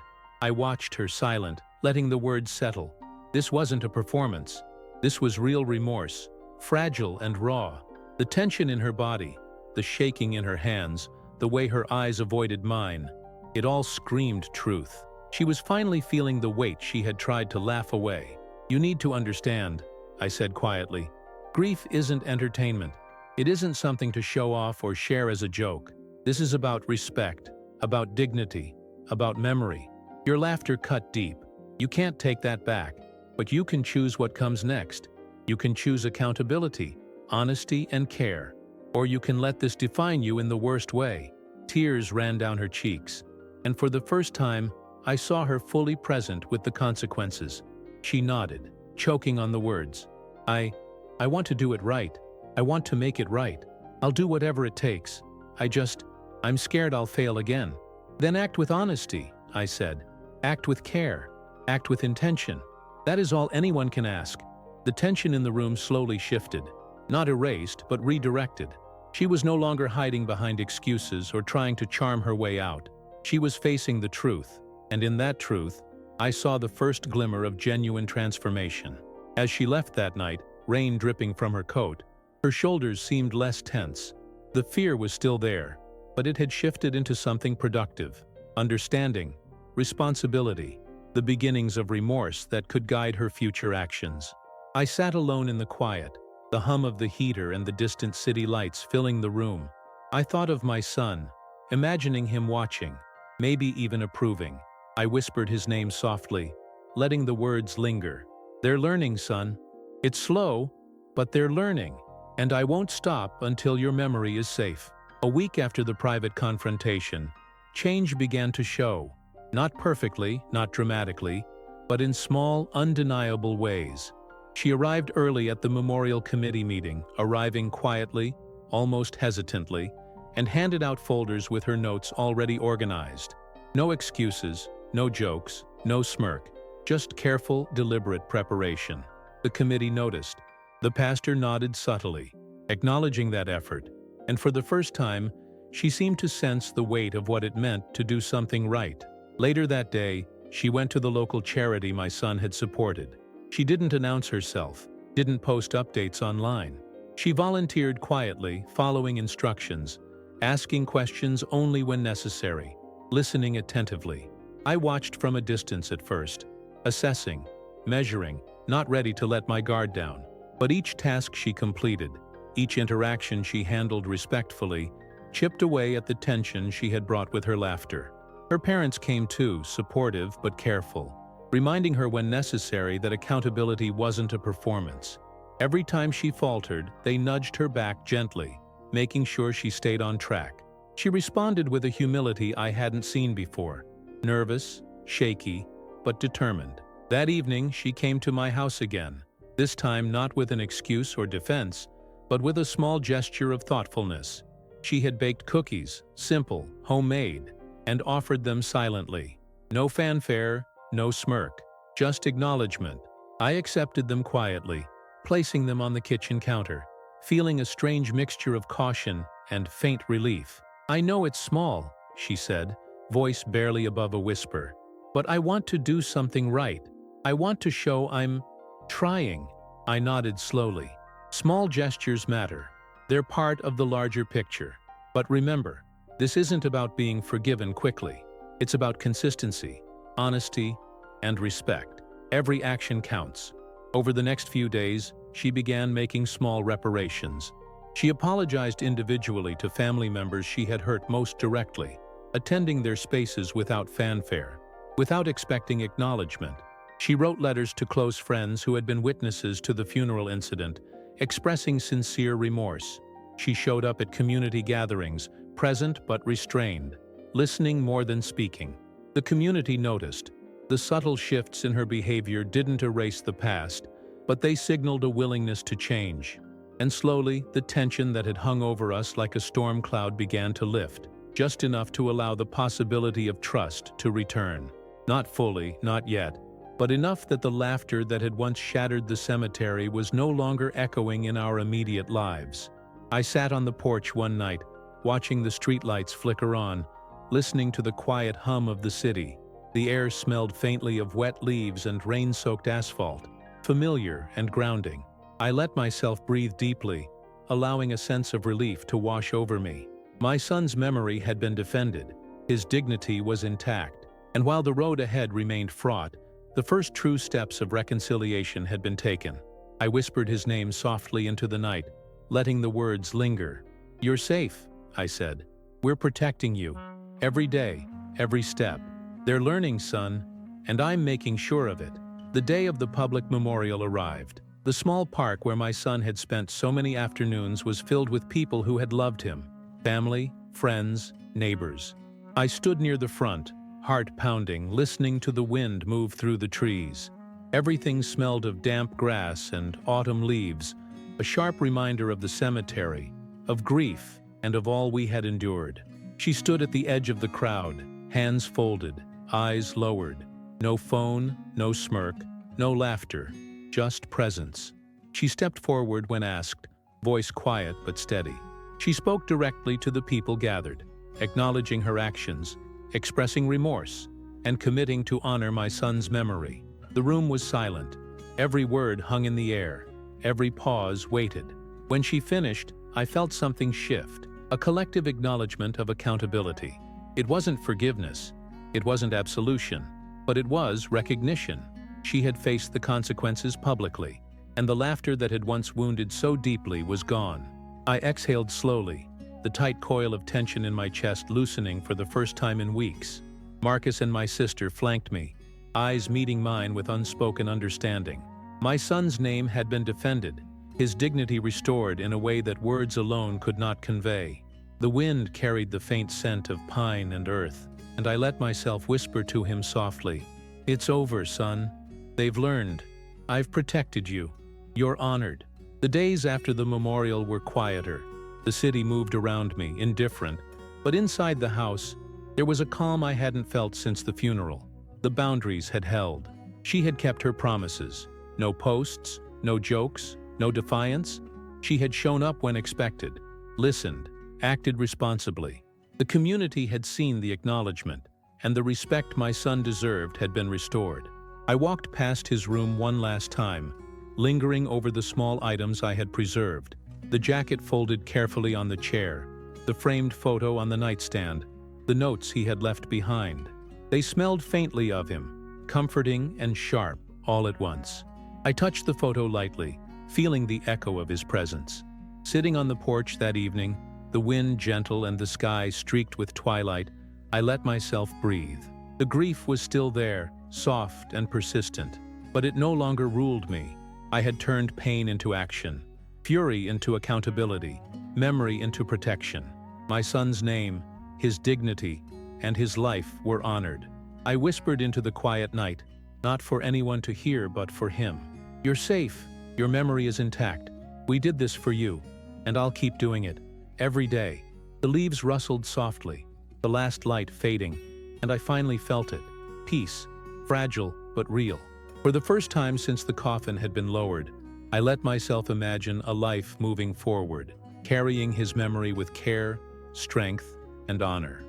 Speaker 1: I watched her silent, letting the words settle. This wasn't a performance. This was real remorse, fragile and raw. The tension in her body, the shaking in her hands, the way her eyes avoided mine, it all screamed truth. She was finally feeling the weight she had tried to laugh away. "You need to understand," I said quietly. "Grief isn't entertainment. It isn't something to show off or share as a joke. This is about respect, about dignity, about memory." Your laughter cut deep. You can't take that back. But you can choose what comes next. You can choose accountability, honesty, and care. Or you can let this define you in the worst way. Tears ran down her cheeks, and for the first time, I saw her fully present with the consequences. She nodded, choking on the words. I want to do it right. I want to make it right. I'll do whatever it takes. I'm scared I'll fail again. Then act with honesty, I said. Act with care. Act with intention. That is all anyone can ask. The tension in the room slowly shifted. Not erased, but redirected. She was no longer hiding behind excuses or trying to charm her way out. She was facing the truth, and in that truth, I saw the first glimmer of genuine transformation. As she left that night, rain dripping from her coat, her shoulders seemed less tense. The fear was still there, but it had shifted into something productive, understanding, responsibility, the beginnings of remorse that could guide her future actions. I sat alone in the quiet, the hum of the heater and the distant city lights filling the room. I thought of my son, imagining him watching, maybe even approving. I whispered his name softly, letting the words linger. They're learning, son. It's slow, but they're learning, and I won't stop until your memory is safe. A week after the private confrontation, change began to show. Not perfectly, not dramatically, but in small, undeniable ways. She arrived early at the memorial committee meeting, arriving quietly, almost hesitantly, and handed out folders with her notes already organized. No excuses, no jokes, no smirk, just careful, deliberate preparation. The committee noticed. The pastor nodded subtly, acknowledging that effort, and for the first time, she seemed to sense the weight of what it meant to do something right. Later that day, she went to the local charity my son had supported. She didn't announce herself, didn't post updates online. She volunteered quietly, following instructions, asking questions only when necessary, listening attentively. I watched from a distance at first, assessing, measuring, not ready to let my guard down. But each task she completed, each interaction she handled respectfully, chipped away at the tension she had brought with her laughter. Her parents came too, supportive but careful, reminding her when necessary that accountability wasn't a performance. Every time she faltered, they nudged her back gently, making sure she stayed on track. She responded with a humility I hadn't seen before, nervous, shaky, but determined. That evening, she came to my house again, this time not with an excuse or defense, but with a small gesture of thoughtfulness. She had baked cookies, simple, homemade, and offered them silently. No fanfare, no smirk, just acknowledgement. I accepted them quietly, placing them on the kitchen counter, feeling a strange mixture of caution and faint relief. I know it's small, she said, voice barely above a whisper, but I want to do something right. I want to show I'm trying. I nodded slowly. Small gestures matter. They're part of the larger picture. But remember, this isn't about being forgiven quickly. It's about consistency, honesty, and respect. Every action counts. Over the next few days, she began making small reparations. She apologized individually to family members she had hurt most directly, attending their spaces without fanfare, without expecting acknowledgement. She wrote letters to close friends who had been witnesses to the funeral incident, expressing sincere remorse. She showed up at community gatherings, present but restrained, listening more than speaking. The community noticed. The subtle shifts in her behavior didn't erase the past, but they signaled a willingness to change. And slowly, the tension that had hung over us like a storm cloud began to lift, just enough to allow the possibility of trust to return. Not fully, not yet, but enough that the laughter that had once shattered the cemetery was no longer echoing in our immediate lives. I sat on the porch one night, watching the streetlights flicker on, listening to the quiet hum of the city. The air smelled faintly of wet leaves and rain-soaked asphalt, familiar and grounding. I let myself breathe deeply, allowing a sense of relief to wash over me. My son's memory had been defended, his dignity was intact, and while the road ahead remained fraught, the first true steps of reconciliation had been taken. I whispered his name softly into the night, letting the words linger. "You're safe," I said. "We're protecting you. Every day, every step. They're learning, son, and I'm making sure of it." The day of the public memorial arrived. The small park where my son had spent so many afternoons was filled with people who had loved him. Family, friends, neighbors. I stood near the front, heart pounding, listening to the wind move through the trees. Everything smelled of damp grass and autumn leaves, a sharp reminder of the cemetery, of grief, and of all we had endured. She stood at the edge of the crowd, hands folded, eyes lowered. No phone, no smirk, no laughter, just presence. She stepped forward when asked, voice quiet but steady. She spoke directly to the people gathered, acknowledging her actions, expressing remorse, and committing to honor my son's memory. The room was silent. Every word hung in the air. Every pause waited. When she finished, I felt something shift, a collective acknowledgement of accountability. It wasn't forgiveness. It wasn't absolution. But it was recognition. She had faced the consequences publicly, and the laughter that had once wounded so deeply was gone. I exhaled slowly, the tight coil of tension in my chest loosening for the first time in weeks. Marcus and my sister flanked me, eyes meeting mine with unspoken understanding. My son's name had been defended, his dignity restored in a way that words alone could not convey. The wind carried the faint scent of pine and earth, and I let myself whisper to him softly, "It's over, son. They've learned. I've protected you. You're honored." The days after the memorial were quieter. The city moved around me, indifferent, but inside the house, there was a calm I hadn't felt since the funeral. The boundaries had held. She had kept her promises. No posts, no jokes, no defiance. She had shown up when expected, listened, acted responsibly. The community had seen the acknowledgement, and the respect my son deserved had been restored. I walked past his room one last time, lingering over the small items I had preserved. The jacket folded carefully on the chair, the framed photo on the nightstand, the notes he had left behind. They smelled faintly of him, comforting and sharp, all at once. I touched the photo lightly, feeling the echo of his presence. Sitting on the porch that evening, the wind gentle and the sky streaked with twilight, I let myself breathe. The grief was still there, soft and persistent, but it no longer ruled me. I had turned pain into action, fury into accountability, memory into protection. My son's name, his dignity, and his life were honored. I whispered into the quiet night, not for anyone to hear but for him. "You're safe. Your memory is intact. We did this for you, and I'll keep doing it. Every day." The leaves rustled softly, the last light fading, and I finally felt it. Peace, fragile but real. For the first time since the coffin had been lowered, I let myself imagine a life moving forward, carrying his memory with care, strength, and honor.